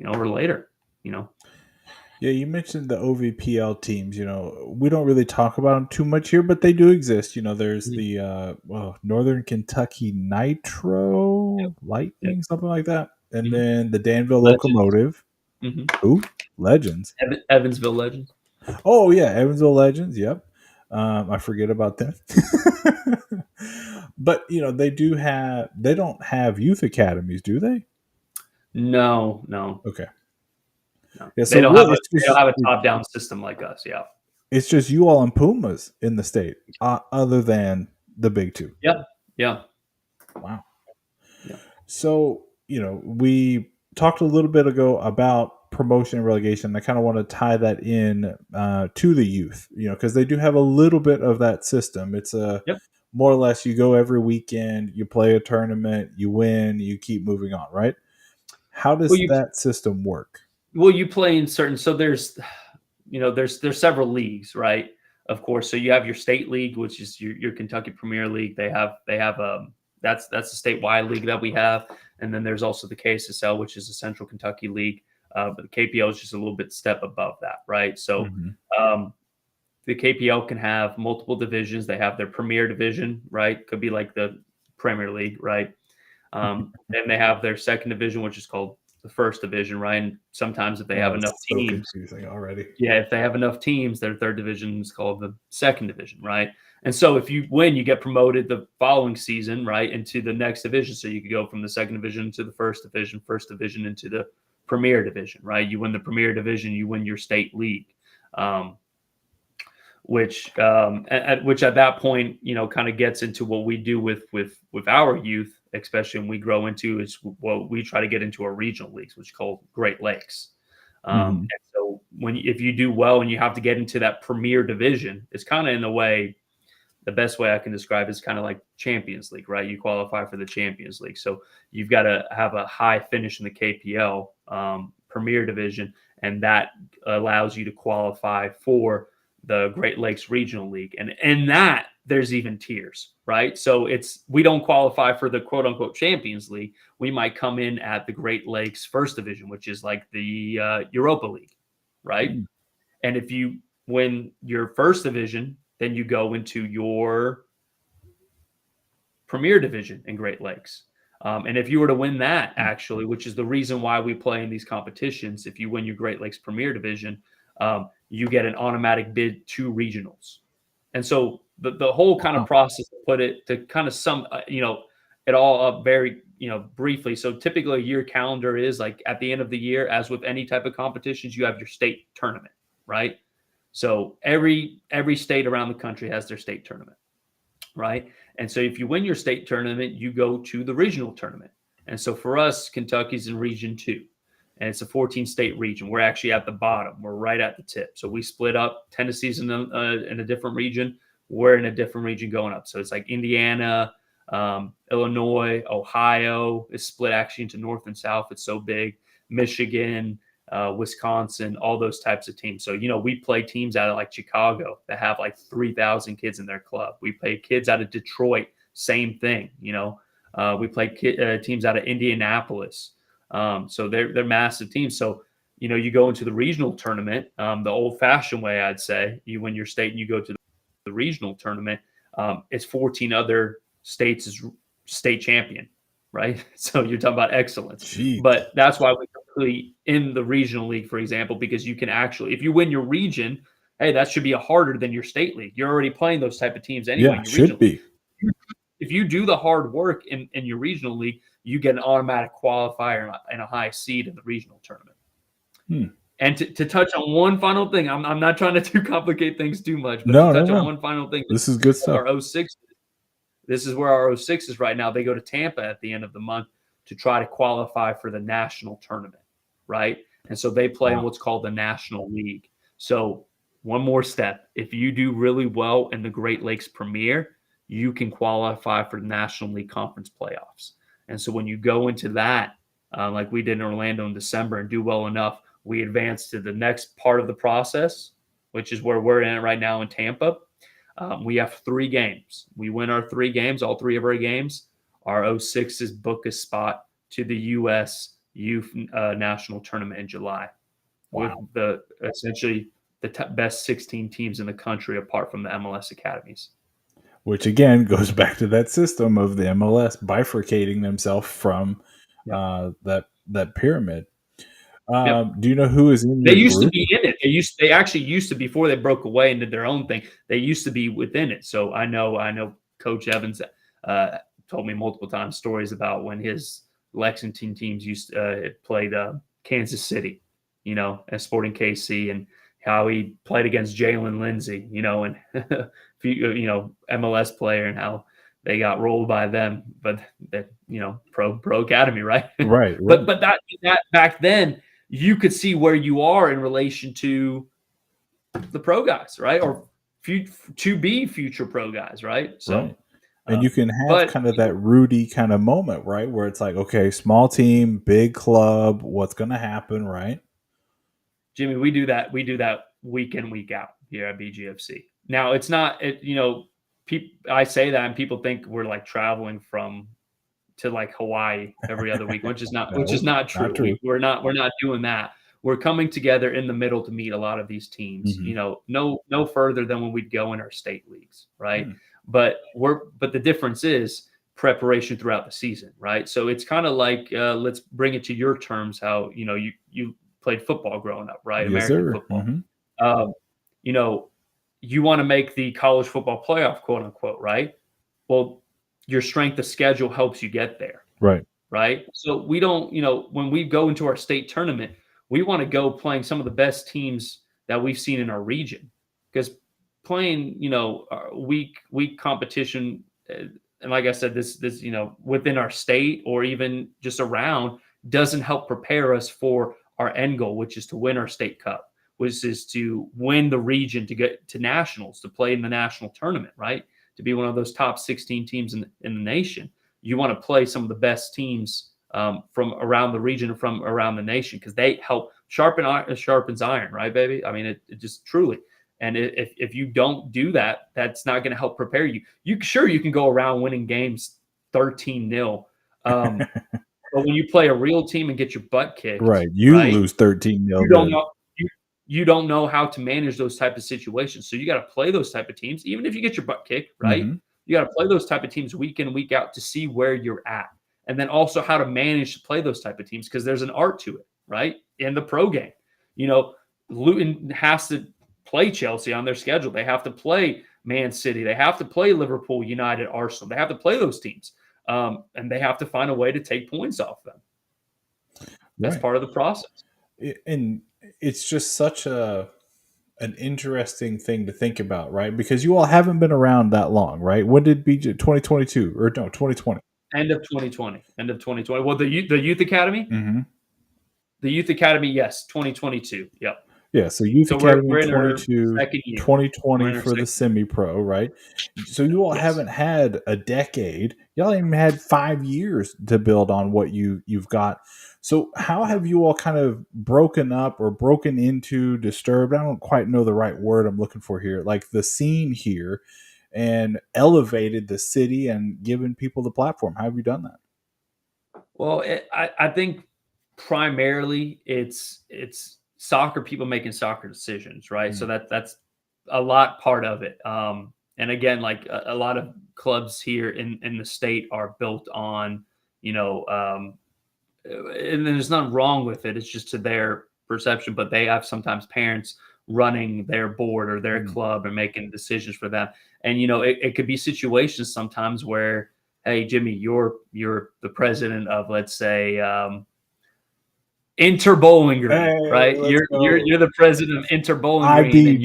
or later, Yeah, you mentioned the OVPL teams. We don't really talk about them too much here, but they do exist. There's the Northern Kentucky Nitro Lightning, Yep. something like that, and Mhm. then the Danville Legends. Locomotive. Mhm. Who? Legends. Evansville Legends. Oh yeah, Evansville Legends. Yep. I forget about them. But they don't have youth academies, do they? No. Okay. No. Yeah. They So don't have really, a they don't have a top-down system like us. Yeah. it's just you all and Pumas in the state, other than the big two. Yeah. Yeah. Wow. Yeah. So, we talked a little bit ago about promotion and relegation. I kind of want to tie that in to the youth, because they do have a little bit of that system. It's Yep. more or less you go every weekend, you play a tournament, you win, you keep moving on, right? How does that system work? Well, you play in certain. So there's several leagues, right? Of course. So you have your state league, which is your Kentucky Premier League. They have that's a statewide league that we have, and then there's also the KSSL, which is the Central Kentucky League. But the KPL is just a little bit step above that, right? So the KPL can have multiple divisions. They have their Premier Division, right? Could be like the Premier League, right? Then they have their second division, which is called the First Division, right? And sometimes if they have enough So teams, confusing already. yeah, if they have enough teams, their third division is called the Second Division, right? And so if you win, you get promoted the following season, right, into the next division. So you could go from the Second Division to the First Division into the Premier Division, right? You win the Premier Division, you win your state league. Which at that point, kind of gets into what we do with our youth, especially when we grow into is what we try to get into our regional leagues, which is called Great Lakes. And so if you do well and you have to get into that Premier Division, it's kind of in a way, the best way I can describe it is kind of like Champions League, right? You qualify for the Champions League, so you've got to have a high finish in the KPL Premier Division, and that allows you to qualify for the Great Lakes Regional League. And in that, there's even tiers, right? So we don't qualify for the quote unquote Champions League. We might come in at the Great Lakes First Division, which is like the Europa League, right? And if you win your First Division, then you go into your Premier Division in Great Lakes. And if you were to win that, actually, which is the reason why we play in these competitions, if you win your Great Lakes Premier Division, you get an automatic bid to regionals. And so the whole kind of process, to kind of sum, it all up very, briefly. So typically a year calendar is like at the end of the year, as with any type of competitions, you have your state tournament, right? So every state around the country has their state tournament, right? And so if you win your state tournament, you go to the regional tournament. And so for us, Kentucky's in Region 2. And it's a 14-state region. We're actually at the bottom. We're right at the tip. So we split up. Tennessee's in a different region. We're in a different region going up. So it's like Indiana, Illinois, Ohio is split actually into North and South. It's so big. Michigan, Wisconsin, all those types of teams. So, we play teams out of like Chicago that have like 3,000 kids in their club. We play kids out of Detroit, same thing. We play teams out of Indianapolis. So they're massive teams. So, you go into the regional tournament, the old fashioned way, I'd say. You win your state and you go to the regional tournament. It's 14 other states as state champion, right? So you're talking about excellence. Jeez. But that's why we complete in the regional league, for example, because you can actually, if you win your region, hey, that should be harder than your state league. You're already playing those type of teams anyway. Yeah, should be. If you do the hard work in your regional league, you get an automatic qualifier and a high seed in the regional tournament. And to touch on one final thing, I'm not trying to too complicate things too much, but to touch on one final thing. This is good stuff. Our 06, this is where our 06 is right now. They go to Tampa at the end of the month to try to qualify for the national tournament, right? And so they play in what's called the National League. So one more step. If you do really well in the Great Lakes Premier, you can qualify for the National League Conference playoffs. And so when you go into that, like we did in Orlando in December, and do well enough, we advance to the next part of the process, which is where we're in right now in Tampa. We have 3 games. We win our 3 games, all 3 of our games. Our 06s book a spot to the U.S. Youth National Tournament in July. Wow. With essentially the best 16 teams in the country apart from the MLS academies. Which again goes back to that system of the MLS bifurcating themselves from that pyramid. Yep. Do you know who is in They your used to group? be in it. They actually used to, before they broke away and did their own thing, they used to be within it. So I know Coach Evans told me multiple times stories about when his Lexington teams had played Kansas City, at Sporting KC, and how he played against Jalen Lindsey, and MLS player, and how they got rolled by them, but that pro academy, right? Right. But that back then, you could see where you are in relation to the pro guys, right? Or to be future pro guys, right? So, right. And you can have kind of that Rudy kind of moment, right? Where it's like, okay, small team, big club, what's going to happen, right? Jimmy, we do that week in, week out here at BGFC. Now, it's not, I say that and people think we're like traveling to like Hawaii every other week, which is not true. Not true. We're not doing that. We're coming together in the middle to meet a lot of these teams, no further than when we'd go in our state leagues, right? But the difference is preparation throughout the season, right? So it's kind of like, let's bring it to your terms, how, you played football growing up, right? Yes, American sir. football. You want to make the college football playoff, quote unquote, right? Well, your strength of schedule helps you get there. Right. Right. So we don't, when we go into our state tournament, we want to go playing some of the best teams that we've seen in our region, because playing, weak competition. And like I said, this, within our state or even just around, doesn't help prepare us for our end goal, which is to win our state cup, which is to win the region, to get to nationals, to play in the national tournament, right? To be one of those top 16 teams in the nation. You want to play some of the best teams from around the region and from around the nation, because they help sharpens iron, right, baby? I mean, it just truly. And if you don't do that, that's not going to help prepare you. You can go around winning games 13-0. But when you play a real team and get your butt kicked, right, you lose 13-0. You don't know how to manage those type of situations. So you got to play those type of teams, even if you get your butt kicked, right? You got to play those type of teams week in and week out to see where you're at. And then also how to manage to play those type of teams, because there's an art to it, right? In the pro game. Luton has to play Chelsea on their schedule. They have to play Man City. They have to play Liverpool, United, Arsenal. They have to play those teams. And they have to find a way to take points off them. That's part of the process. And it's just such an interesting thing to think about, right? Because you all haven't been around that long, right? When did 2022 or no 2020? End of 2020. Well, the youth academy, the youth academy, yes, 2022. Yep. Yeah, so Youth Academy 22, 2020 for the semi-pro, right? So you all haven't had a decade. Y'all even had 5 years to build on what you've got. So how have you all kind of broken up or broken into, disturbed? I don't quite know the right word I'm looking for here. Like the scene here, and elevated the city and given people the platform. How have you done that? Well, I think primarily it's soccer people making soccer decisions, right? So that's a lot part of it. And again, like a lot of clubs here in the state are built on, and there's nothing wrong with it. It's just to their perception, but they have sometimes parents running their board or their club and making decisions for them. And, it could be situations sometimes where, hey, Jimmy, you're the president of, let's say, Inter Bowling Green, right? You're the president of Inter Bowling Green.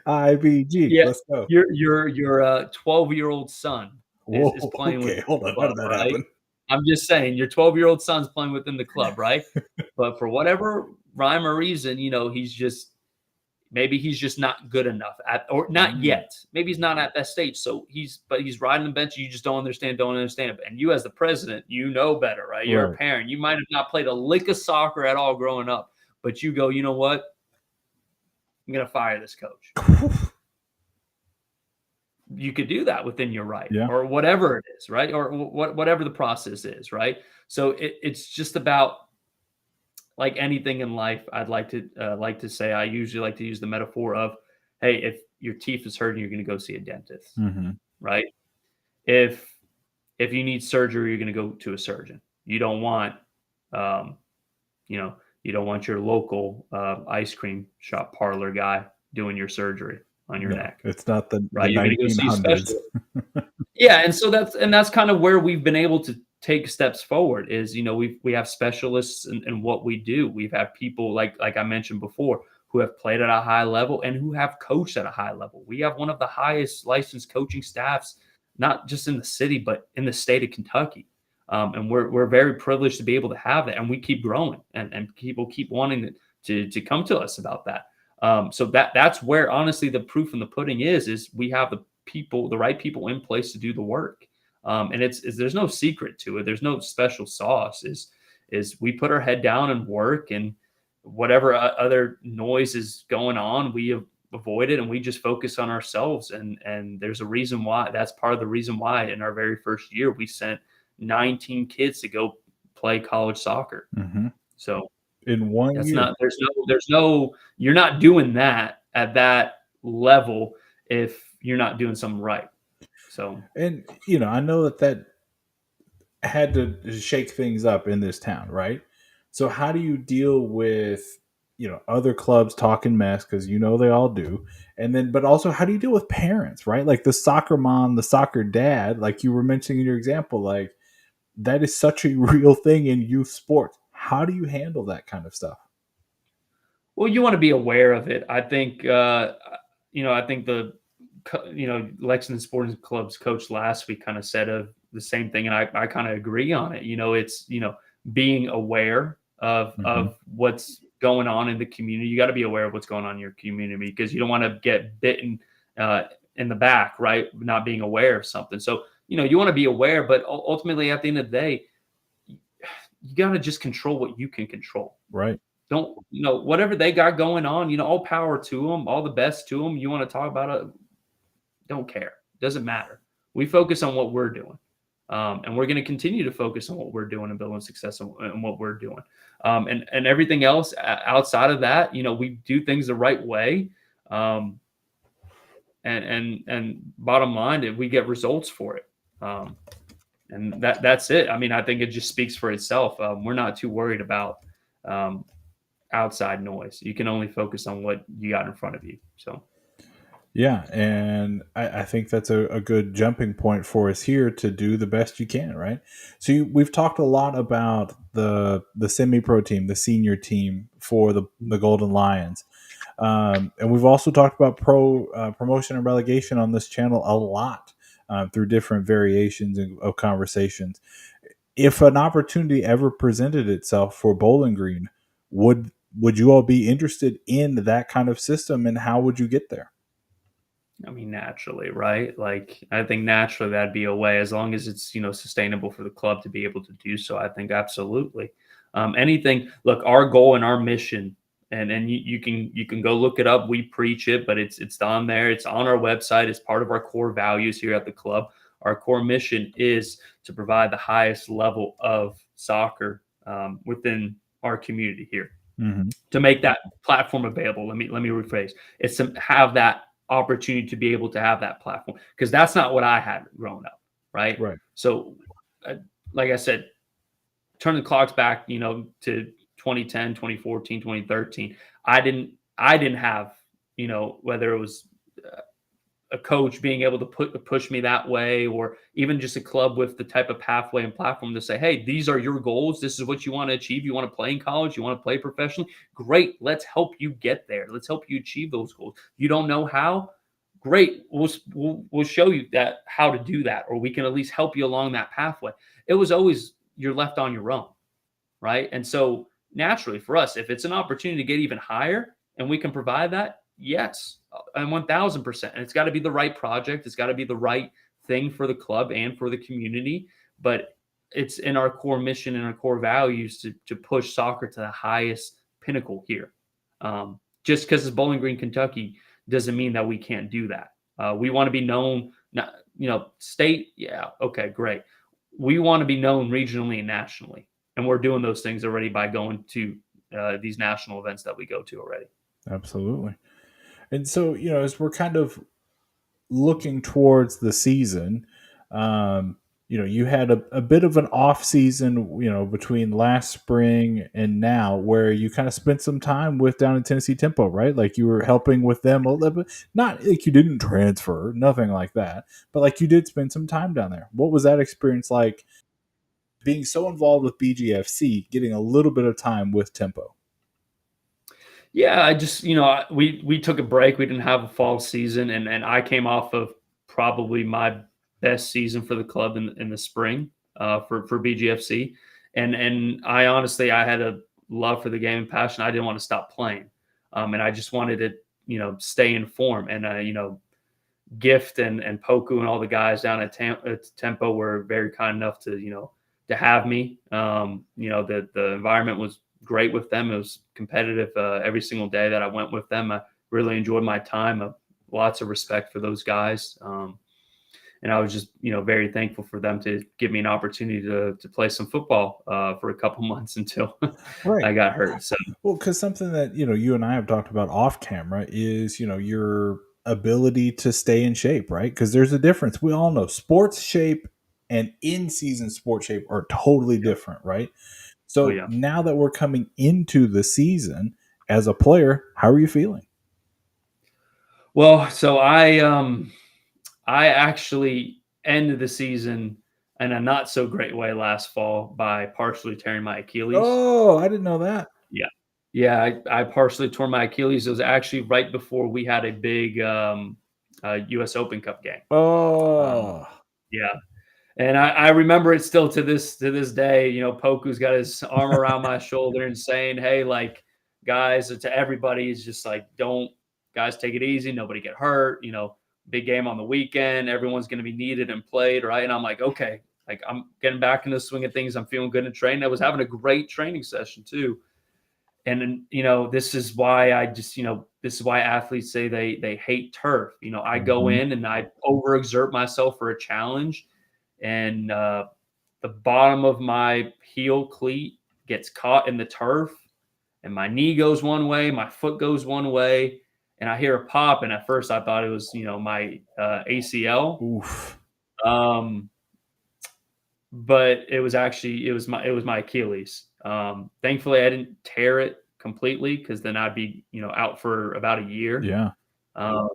IBG. Yeah, let's go. Your 12-year-old son is playing with hold on, how did that happen? I'm just saying, your 12-year-old son's playing within the club, right? But for whatever rhyme or reason, he's just Maybe he's just not good enough or not yet. Maybe he's not at that stage. So he's riding the bench. You just don't understand it. And you as the president, you know better, right? You're a parent. You might have not played a lick of soccer at all growing up, but you go, you know what? I'm going to fire this coach. You could do that within your right, or whatever it is, right? Or whatever the process is, right? So it's just about, like anything in life. I'd like to say, I usually like to use the metaphor of, hey, if your teeth is hurting, you're going to go see a dentist, right? If you need surgery, you're going to go to a surgeon. You don't want, you don't want your local ice cream shop parlor guy doing your surgery on your neck. It's not the right. You're going to go see a specialist. Yeah, and so that's kind of where we've been able to take steps forward. Is we have specialists in what we do. We've had people like I mentioned before who have played at a high level and who have coached at a high level. We have one of the highest licensed coaching staffs, not just in the city but in the state of Kentucky. And we're very privileged to be able to have it, and we keep growing, and people keep wanting to come to us about that. So that's where honestly the proof in the pudding is we have the right people in place to do the work. And there's no secret to it. There's no special sauce. Is we put our head down and work, and whatever other noise is going on, we avoid it, and we just focus on ourselves. And there's a reason why. That's part of the reason why in our very first year we sent 19 kids to go play college soccer. So in 1 year, there's no, you're not doing that at that level if you're not doing something right. So, and I know that had to shake things up in this town, right? So how do you deal with other clubs talking mess, because they all do, and then but also how do you deal with parents, right? Like the soccer mom, the soccer dad, like you were mentioning in your example, like that is such a real thing in youth sports. How do you handle that kind of stuff? Well, you want to be aware of it. I think I think the Lexington Sporting Club's coach last week kind of said the same thing, and I kind of agree on it. It's being aware of what's going on in the community. You got to be aware of what's going on in your community, because you don't want to get bitten in the back, right? Not being aware of something. So you want to be aware, but ultimately at the end of the day, you got to just control what you can control. Right. Don't, whatever they got going on, all power to them, all the best to them. You want to talk about it, don't care. Doesn't matter. We focus on what we're doing. And we're going to continue to focus on what we're doing and building success and what we're doing. And everything else outside of that, we do things the right way. And bottom line, if we get results for it. And that's it. I mean, I think it just speaks for itself. We're not too worried about outside noise. You can only focus on what you got in front of you. So, yeah, and I think that's a good jumping point for us here to do the best you can, right? So we've talked a lot about the semi-pro team, the senior team for the Golden Lions. And we've also talked about promotion and relegation on this channel a lot through different variations of conversations. If an opportunity ever presented itself for Bowling Green, would you all be interested in that kind of system, and how would you get there? I mean, naturally, right? Like, I think naturally that'd be a way, as long as it's, sustainable for the club to be able to do so. I think absolutely. Anything, look, our goal and our mission, and you can go look it up. We preach it, but it's on there. It's on our website. It's part of our core values here at the club. Our core mission is to provide the highest level of soccer within our community here. To make that platform available. Let me rephrase. It's to have that opportunity to be able to have that platform, because that's not what I had growing up, right? So like I said, turn the clocks back, to 2010, 2014, 2013. I didn't have, whether it was a coach being able to push me that way, or even just a club with the type of pathway and platform to say, hey, these are your goals. This is what you want to achieve. You want to play in college. You want to play professionally. Great. Let's help you get there. Let's help you achieve those goals. You don't know how? Great. We'll show you that how to do that, or we can at least help you along that pathway. It was always, you're left on your own, right? And so naturally for us, if it's an opportunity to get even higher and we can provide that, Yes, and 1000%. And it's got to be the right project. It's got to be the right thing for the club and for the community. But it's in our core mission and our core values to push soccer to the highest pinnacle here. Just because it's Bowling Green, Kentucky, doesn't mean that we can't do that. We want to be known, not, state. Yeah, okay, great. We want to be known regionally and nationally, and we're doing those things already by going to these national events that we go to already. Absolutely. And so, as we're kind of looking towards the season, you had a bit of an off season, between last spring and now, where you kind of spent some time with down in Tennessee Tempo, right? Like you were helping with them a little bit, not like you didn't transfer, nothing like that, but like you did spend some time down there. What was that experience like being so involved with BGFC, getting a little bit of time with Tempo? Yeah, I just we took a break. We didn't have a fall season, and I came off of probably my best season for the club in the spring for BGFC, and I honestly I had a love for the game and passion. I didn't want to stop playing, and I just wanted to stay in form. And Gift and Poku and all the guys down at Tempo were very kind enough to have me. The environment was great with them. It was competitive every single day that I went with them. I really enjoyed my time. Lots of respect for those guys. And I was just, very thankful for them to give me an opportunity to play some football for a couple months until Right. I got hurt. So, Well, because something that you and I have talked about off camera is your ability to stay in shape, right? Because there's a difference. We all know sports shape and in season sports shape are totally yeah. different, right? Oh So yeah. now that we're coming into the season as a player, how are you feeling? Well, so I actually ended the season in a not so great way last fall by partially tearing my Achilles. Oh, I didn't know that. Yeah. Yeah, I partially tore my Achilles. It was actually right before we had a big US Open Cup game. Um, Oh, yeah. And I remember it still to this day. Poku's got his arm around my shoulder and saying, "Hey, like guys," to everybody, is just like, "Don't guys take it easy. Nobody get hurt. Big game on the weekend. Everyone's going to be needed and played, right?" And I'm like, "Okay." Like I'm getting back in the swing of things. I'm feeling good in training. I was having a great training session too. And then, this is why this is why athletes say they hate turf. I go mhm. in and I overexert myself for a challenge, and the bottom of my heel cleat gets caught in the turf, and my knee goes one way, my foot goes one way, and I hear a pop. And at first, I thought it was my ACL, Oof. um, but it was my Achilles. Thankfully, I didn't tear it completely because then I'd be out for about a year. Yeah. Um,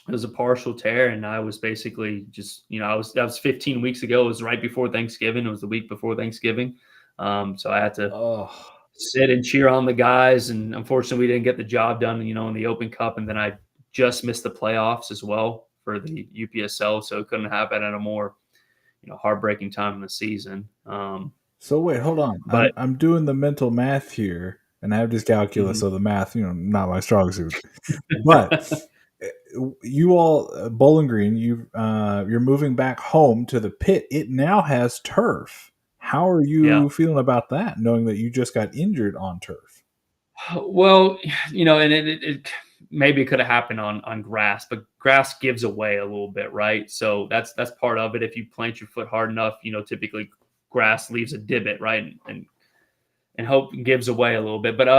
it was a partial tear, and I was basically just, that was 15 weeks ago. It was right before Thanksgiving. It was the week before Thanksgiving. So I had to Oh, sit and cheer on the guys, and unfortunately, we didn't get the job done, in the Open Cup, and then I just missed the playoffs as well for the UPSL, so it couldn't happen at a more heartbreaking time in the season. so wait, hold on. But I'm doing the mental math here, and I have this calculus, mhm. so the math, not my strong suit. But you all, Bowling Green, you're moving back home to the pit. It now has turf. How are Yeah. you feeling about that, knowing that you just got injured on turf? Well, and it maybe it could have happened on grass, but grass gives away a little bit, right? So that's part of it. If you plant your foot hard enough, typically grass leaves a divot, right, and hope gives away a little bit. But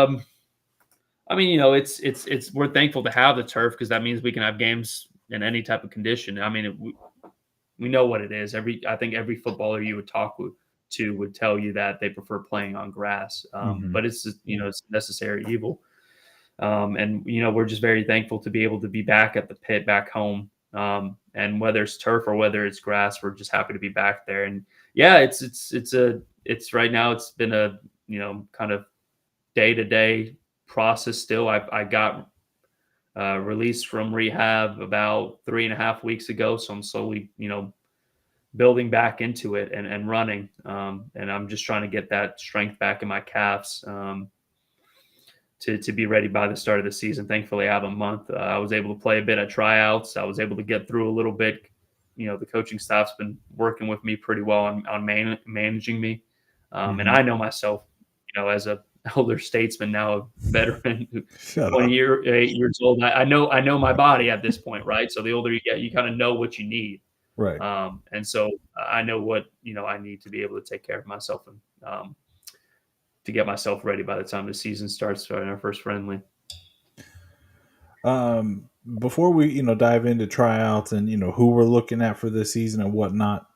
I mean, it's we're thankful to have the turf because that means we can have games in any type of condition. I mean, we know what it is. I think every footballer you would talk to would tell you that they prefer playing on grass. Hmm. But it's just, it's a necessary evil. And we're just very thankful to be able to be back at the pit back home. And whether it's turf or whether it's grass, we're just happy to be back there. And yeah, it's right now it's been a kind of day to day process. Still, I got released from rehab about 3.5 weeks ago, so I'm slowly building back into it and running. And I'm just trying to get that strength back in my calves. to be ready by the start of the season. Thankfully, I have a month. I was able to play a bit at tryouts. I was able to get through a little bit. The coaching staff's been working with me pretty well on managing me. And I know myself, as a elder statesman now, a veteran, Shut 28 years old. I know my body at this point, right? So the older you get, you kind of know what you need. Right. And so I know what I need to be able to take care of myself and to get myself ready by the time the season starts in our first friendly. Before we dive into tryouts and who we're looking at for this season and whatnot,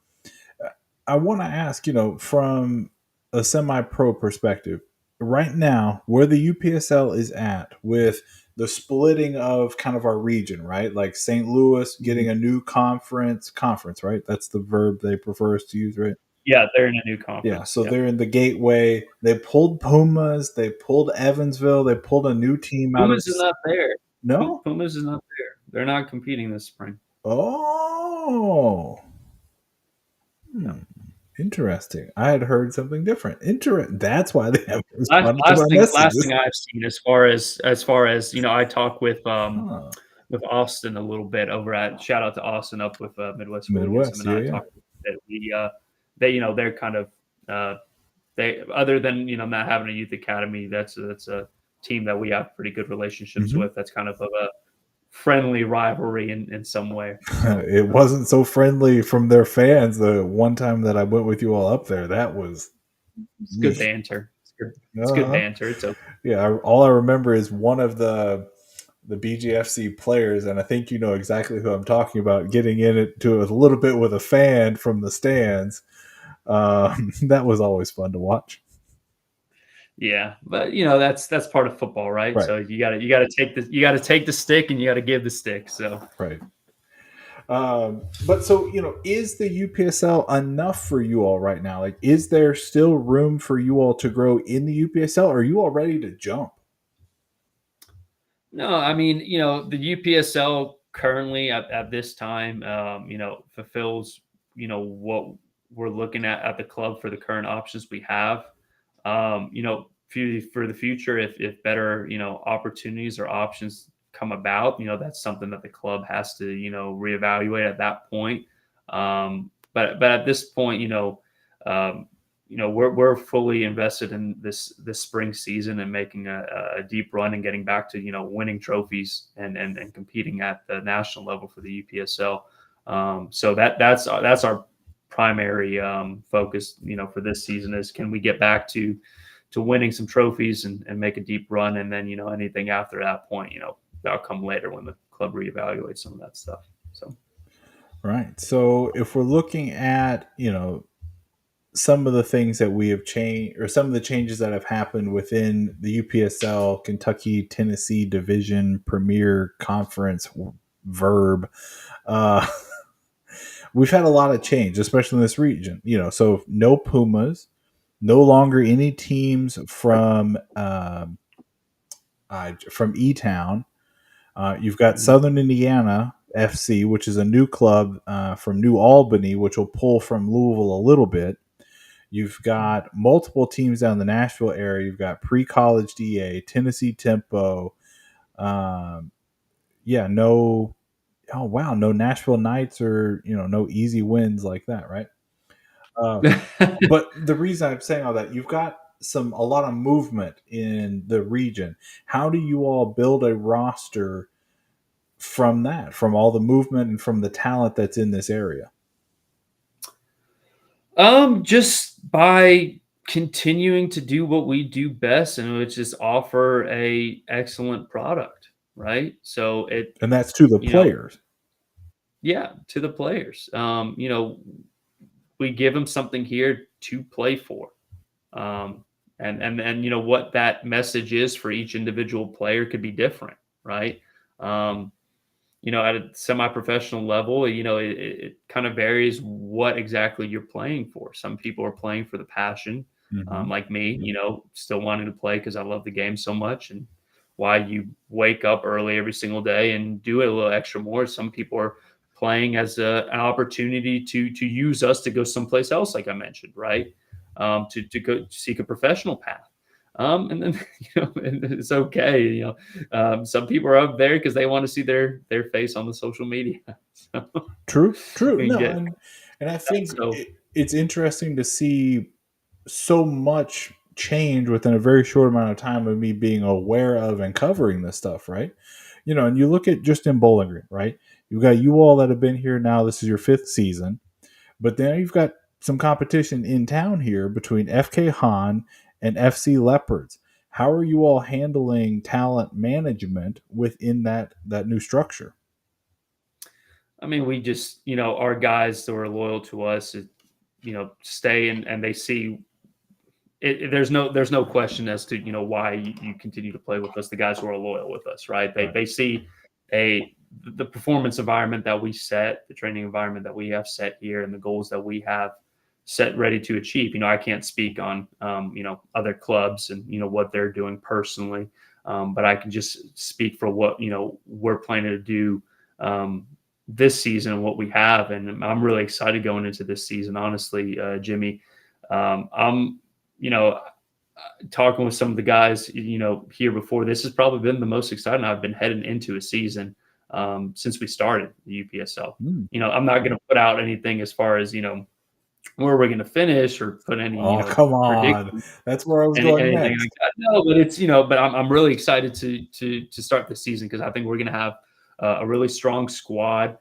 I want to ask from a semi-pro perspective right now where the UPSL is at with the splitting of kind of our region, right? Like St. Louis getting a new conference, right? That's the verb they prefer us to use, right? Yeah, they're in a new conference. Yeah, so they're in the Gateway. They pulled Pumas. They pulled Evansville. They pulled a new team out of. Pumas is not there. No, Pumas is not there. They're not competing this spring. Oh, interesting. I had heard something different. That's why they have last thing I've seen, as far as I talked with Austin a little bit over at, shout out to Austin up with Midwest. Yeah. Talked that they're kind of they, other than not having a youth academy, that's a team that we have pretty good relationships with. That's kind of a friendly rivalry in some way. So, it wasn't so friendly from their fans. The one time that I went with you all up there, that was good banter. It's good banter. It's okay. Yeah, all I remember is one of the BGFC players, and I think you know exactly who I'm talking about, getting into it a little bit with a fan from the stands. That was always fun to watch. Yeah, but that's part of football, right? So you gotta take the stick and you gotta give the stick. So right. But so is the UPSL enough for you all right now? Like, is there still room for you all to grow in the UPSL? Or are you all ready to jump? No, I mean the UPSL currently at this time fulfills what we're looking at the club for the current options we have. For the future, if better opportunities or options come about, that's something that the club has to reevaluate at that point. But at this point, we're fully invested in this spring season and making a deep run and getting back to winning trophies and competing at the national level for the UPSL. So that's our primary focus for this season is, can we get back to winning some trophies and make a deep run, and then anything after that point that'll come later when the club reevaluates some of that stuff. So right. So if we're looking at some of the things that we have changed, or some of the changes that have happened within the UPSL Kentucky Tennessee Division Premier Conference verb, we've had a lot of change, especially in this region. So no Pumas, no longer any teams from E-Town. You've got Southern Indiana FC, which is a new club from New Albany, which will pull from Louisville a little bit. You've got multiple teams down the Nashville area. You've got pre-college DA, Tennessee Tempo. No Nashville Knights, or no easy wins like that, right? But the reason I'm saying all that, you've got a lot of movement in the region. How do you all build a roster from that, from all the movement and from the talent that's in this area? Just by continuing to do what we do best, and which is offer a excellent product, right? So and that's to the players. To the players. We give them something here to play for. And what that message is for each individual player could be different, right? At a semi-professional level, it kind of varies what exactly you're playing for. Some people are playing for the passion, like me, still wanting to play because I love the game so much, and why you wake up early every single day and do it a little extra more. Some people are playing as an opportunity to use us to go someplace else, like I mentioned, right? To go seek a professional path. And then and it's okay. Some people are up there because they want to see their face on the social media. So True. and No, get and I think so it's interesting to see so much change within a very short amount of time of me being aware of and covering this stuff, right? And you look at just in Bowling Green, right? You've got you all that have been here now. This is your fifth season, but then you've got some competition in town here between FK Han and FC Leopards. How are you all handling talent management within that new structure? I mean, we just our guys that are loyal to us, stay and they see there's no question as to why you continue to play with us. The guys who are loyal with us, right? They Right. they see a the performance environment that we set, the training environment that we have set here, and the goals that we have set ready to achieve. I can't speak on other clubs and what they're doing personally, but I can just speak for what we're planning to do this season and what we have, and I'm really excited going into this season. Honestly, Jimmie, I'm you know, talking with some of the guys, here before, this has probably been the most exciting I've been heading into a season since we started the UPSL. Mm. I'm not going to put out anything as far as, where we're going to finish or put any, Oh, come on. predictions, That's where I was going anything next. like that. No, but but I'm really excited to start the season because I think we're going to have a really strong squad.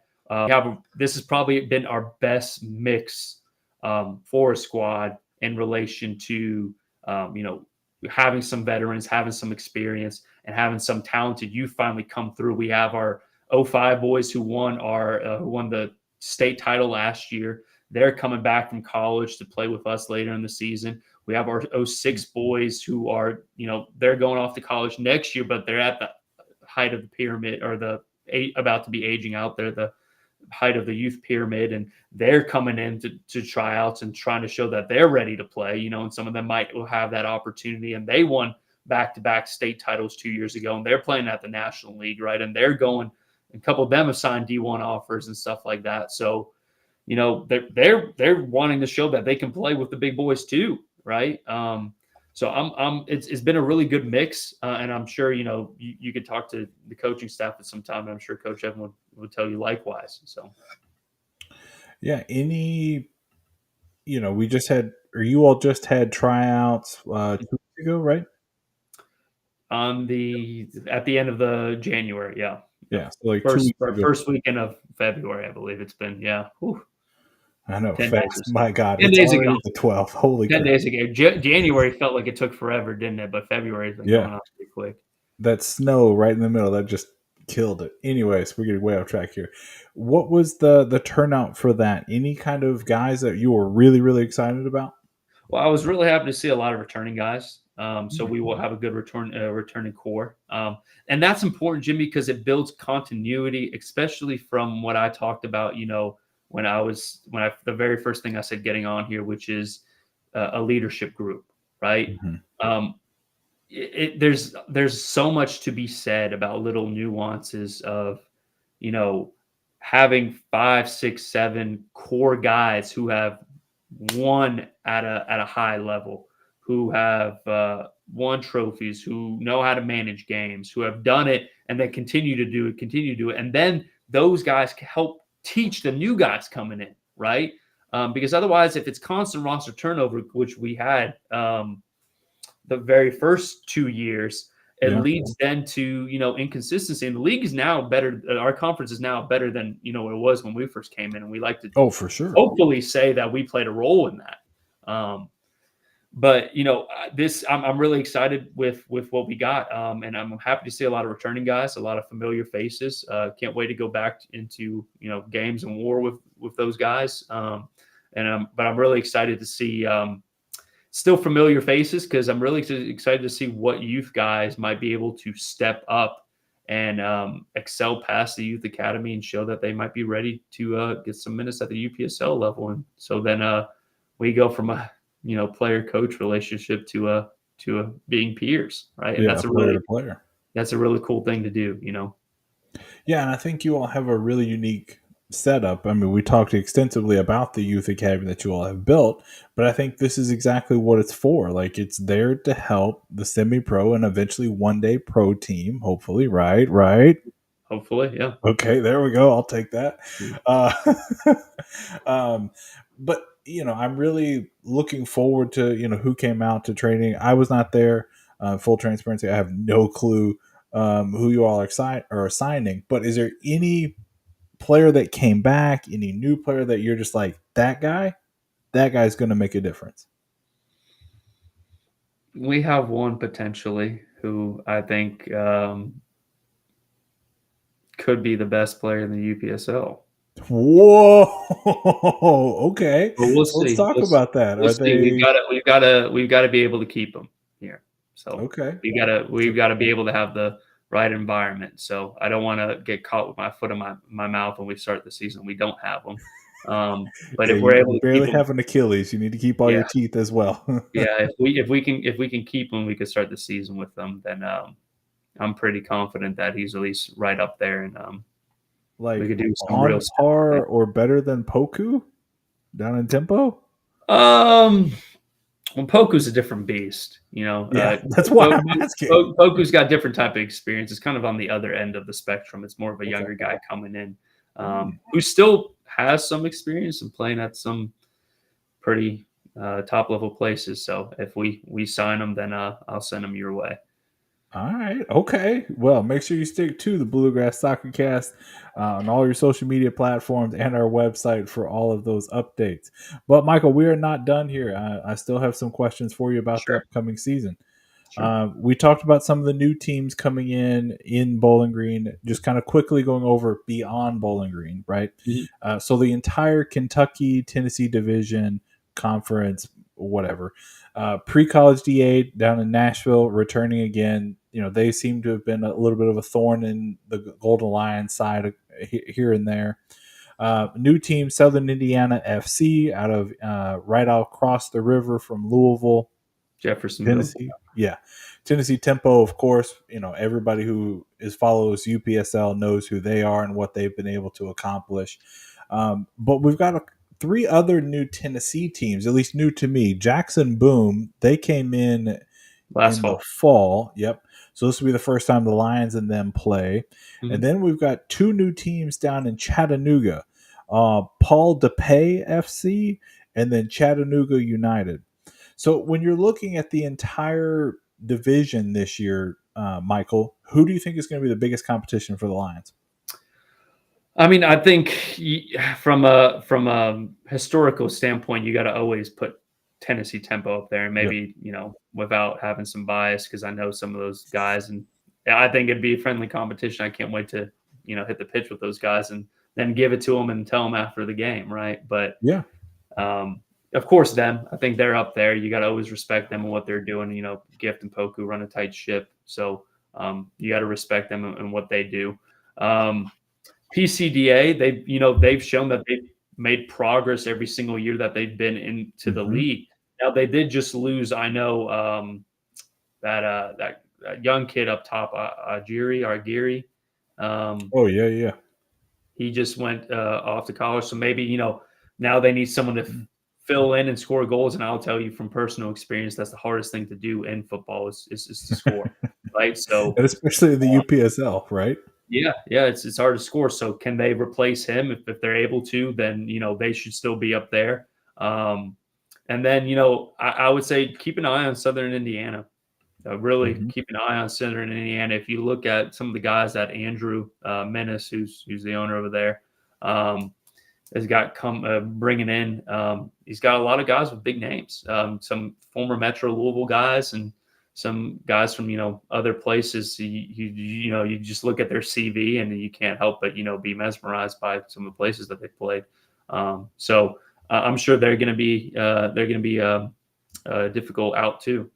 This has probably been our best mix for a squad in relation to having some veterans, having some experience, and having some talented youth finally come through. We have our '05 boys who won the state title last year. They're coming back from college to play with us later in the season. We have our '06 boys who are, they're going off to college next year, but they're at the height of the pyramid or about to be aging out there, the height of the youth pyramid, and they're coming in to tryouts and trying to show that they're ready to play, and some of them might have that opportunity, and they won back-to-back state titles 2 years ago, and they're playing at the National League, right? And they're going, a couple of them have signed D1 offers and stuff like that. So, they're wanting to show that they can play with the big boys too, right? So it's been a really good mix, and I'm sure you could talk to the coaching staff at some time. And I'm sure Coach Evan would tell you likewise. So Yeah, we just had, or you all just had tryouts 2 weeks ago, right? at the end of the January, yeah, Yeah, so like two first weeks ago. first weekend of February, I believe it's been. Yeah, whew, I know, 10 days fast. My God, 10 days it's ago. already the 12th. Holy 10 crap. days ago. January felt like it took forever, didn't it? But February's been Yeah, going off pretty quick. that snow right in the middle, that just killed it. Anyways, we're getting way off track here. What was the turnout for that? Any kind of guys that you were really, really excited about? Well, I was really happy to see a lot of returning guys. So Mm. we will have a good returning core, and that's important, Jimmy, because it builds continuity, especially from what I talked about. The very first thing I said getting on here, which is a leadership group, right? Mhm. Um, there's so much to be said about little nuances of you know having 5, 6, 7 core guys who have won at a high level, who have won trophies, who know how to manage games, who have done it, and then continue to do it, and then those guys can help teach the new guys coming in, right? Because otherwise, if it's constant roster turnover, which we had the very first 2 years, it Yeah. leads then to inconsistency. And the league is now better. Our conference is now better than it was when we first came in, and we like to Oh, for sure. hopefully say that we played a role in that. But this I'm really excited with what we got, and I'm happy to see a lot of returning guys, a lot of familiar faces. Can't wait to go back into games and war with those guys. But I'm really excited to see still familiar faces because I'm really excited to see what youth guys might be able to step up and excel past the youth academy and show that they might be ready to get some minutes at the UPSL level. And so then we go from a player coach relationship to being peers, right? And Yeah, player to player. that's a really cool thing to do. Yeah, and I think you all have a really unique setup. I mean, we talked extensively about the youth academy that you all have built, but I think this is exactly what it's for. Like, it's there to help the semi-pro and eventually one day pro team. Hopefully, right. Hopefully, yeah. Okay, there we go. I'll take that. Mm. Uh, um, but I'm really looking forward to who came out to training. I was not there. Full transparency, I have no clue who you all are assigning. But is there any player that came back, any new player that you're just like that guy's going to make a difference? We have one potentially who I think could be the best player in the UPSL. Whoa. Okay. But we'll Let's see. talk about that. We'll Are see. they We've got to be able to keep them here. So okay? we've got to be able to have the right environment. So I don't want to get caught with my foot in my mouth when we start the season. We don't have them. But Yeah, if we're able you to keep barely them, have an Achilles. You need to keep all yeah, your teeth as well. yeah. If we can keep them, we can start the season with them. Then I'm pretty confident that he's at least right up there, and we Like could do some real on special par things. or better than Poku down in tempo. Um, Well, Poku's a different beast, you know. Yeah, that's why I'm asking. Poku's got different type of experience. It's kind of on the other end of the spectrum. It's more of a Okay. younger guy coming in, Mm. who still has some experience and playing at some pretty top level places. So if we sign him, then I'll send him your way. All right. Okay. Well, make sure you stick to the Bluegrass Soccer Cast on all your social media platforms and our website for all of those updates. But Michael, we are not done here. I still have some questions for you about the Sure, upcoming season. sure. We talked about some of the new teams coming in Bowling Green. Just kind of quickly going over beyond Bowling Green, right? Mhm. So the entire Kentucky Tennessee division conference, whatever, pre-college DA down in Nashville, returning again. They seem to have been a little bit of a thorn in the Golden Lions side here and there. New team, Southern Indiana FC, out of right across the river from Louisville, Jeffersonville. Tennessee. Yeah. Tennessee Tempo, of course, everybody who follows UPSL knows who they are and what they've been able to accomplish. But we've got three other new Tennessee teams, at least new to me. Jackson Boom, they came Last in the fall. fall. Yep. So this will be the first time the Lions and them play. And Mhm. then we've got two new teams down in Chattanooga, Paul DePay FC and then Chattanooga United. So when you're looking at the entire division this year, Michael, who do you think is going to be the biggest competition for the Lions? I mean, I think from a historical standpoint, you got to always put Tennessee Tempo up there, and Yep. maybe without having some bias because I know some of those guys, and yeah, I think it'd be a friendly competition. I can't wait to hit the pitch with those guys and then give it to them and tell them after the game, right? But Yeah. um, of course, them. I think they're up there. You got to always respect them and what they're doing. Gift and Poku run a tight ship, so you got to respect them and what they do. PCDA, they've shown that they've made progress every single year that they've been into the Mm-hmm. league. Now they did just lose. I know that young kid up top, Argiri. Um, Oh yeah, yeah. he just went off to college, so maybe now they need someone to fill in and score goals. And I'll tell you from personal experience, that's the hardest thing to do in football is to score, right? So And especially in the UPSL, right? yeah, it's hard to score. So can they replace him? If they're able to, then they should still be up there. And then I would say keep an eye on Southern Indiana. Really Mm-hmm. keep an eye on Southern Indiana. If you look at some of the guys that Andrew Menace, who's the owner over there, has got bringing in. He's got a lot of guys with big names. Some former Metro Louisville guys and some guys from other places. You just look at their CV and you can't help but be mesmerized by some of the places that they played. So I'm sure they're going to be difficult out too.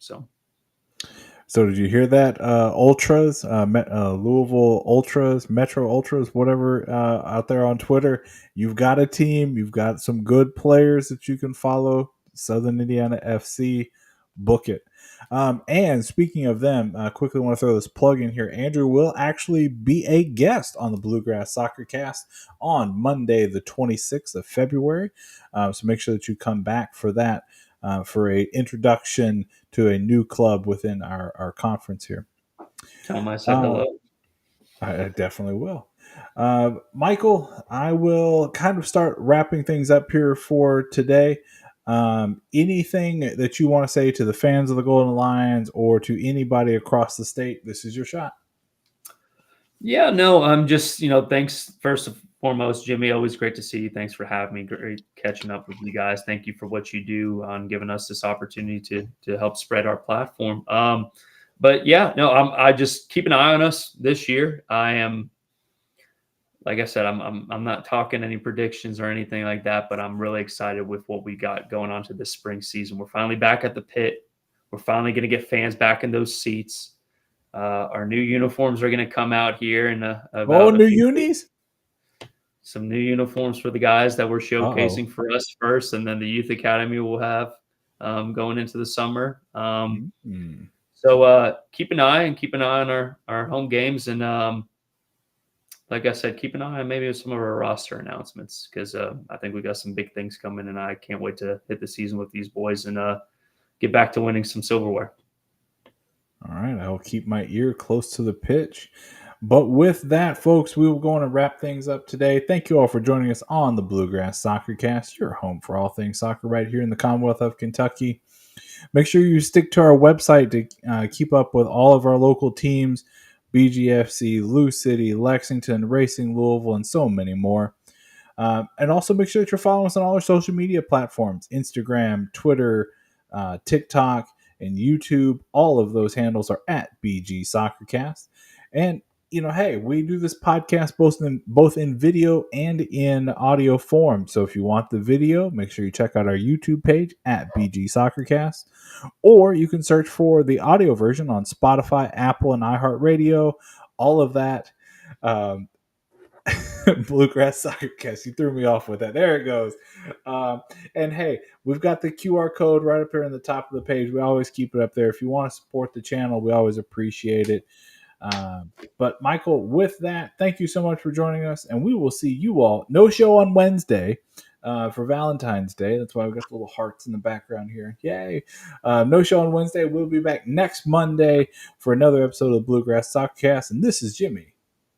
So did you hear that? Ultras, Louisville Ultras, Metro Ultras, whatever, out there on Twitter. You've got a team. You've got some good players that you can follow. Southern Indiana FC. book it. And speaking of them, quickly want to throw this plug in here. Andrew will actually be a guest on the Bluegrass Soccer Cast on Monday, the 26th of February. So make sure that you come back for that, for a introduction to a new club within our conference here. Tell him I said hello. I definitely will. Michael, I will kind of start wrapping things up here for today. Anything that you want to say to the fans of the Golden Lions or to anybody across the state? This is your shot. Yeah, no, I'm just, thanks first and foremost, Jimmie. Always great to see you. Thanks for having me. Great catching up with you guys. Thank you for what you do on giving us this opportunity to help spread our platform. But yeah, no, I just keep an eye on us this year. I am, like I said, I'm not talking any predictions or anything like that, but I'm really excited with what we got going on to this spring season. We're finally back at the pit. We're finally going to get fans back in those seats. Our new uniforms are going to come out here in about a New few weeks. unis? Some new uniforms for the guys that we're Uh-oh. showcasing for us first, and then the youth academy will have going into the summer. So keep an eye on our home games, and like I said, keep an eye on maybe some of our roster announcements, because I think we got some big things coming, and I can't wait to hit the season with these boys and get back to winning some silverware. All right, I will keep my ear close to the pitch. But with that, folks, we will go on and wrap things up today. Thank you all for joining us on the Bluegrass Soccer Cast, your home for all things soccer right here in the Commonwealth of Kentucky. Make sure you stick to our website to keep up with all of our local teams, BGFC, Lou City, Lexington, Racing Louisville, and so many more. And also make sure that you're following us on all our social media platforms, Instagram, Twitter, TikTok, and YouTube. All of those handles are at BG Soccercast. And hey, we do this podcast both in video and in audio form. So if you want the video, make sure you check out our YouTube page at BG Soccercast, or you can search for the audio version on Spotify, Apple, and iHeartRadio. All of that. Bluegrass Soccer Cast. You threw me off with that. There it goes. And hey, we've got the QR code right up here in the top of the page. We always keep it up there. If you want to support the channel, we always appreciate it. But Michael, with that, thank you so much for joining us, and we will see you all. No show on Wednesday for Valentine's Day. That's why we've got the little hearts in the background here. Yay. No show on Wednesday. We'll be back next Monday for another episode of Bluegrass Soccer Cast, and this is Jimmie.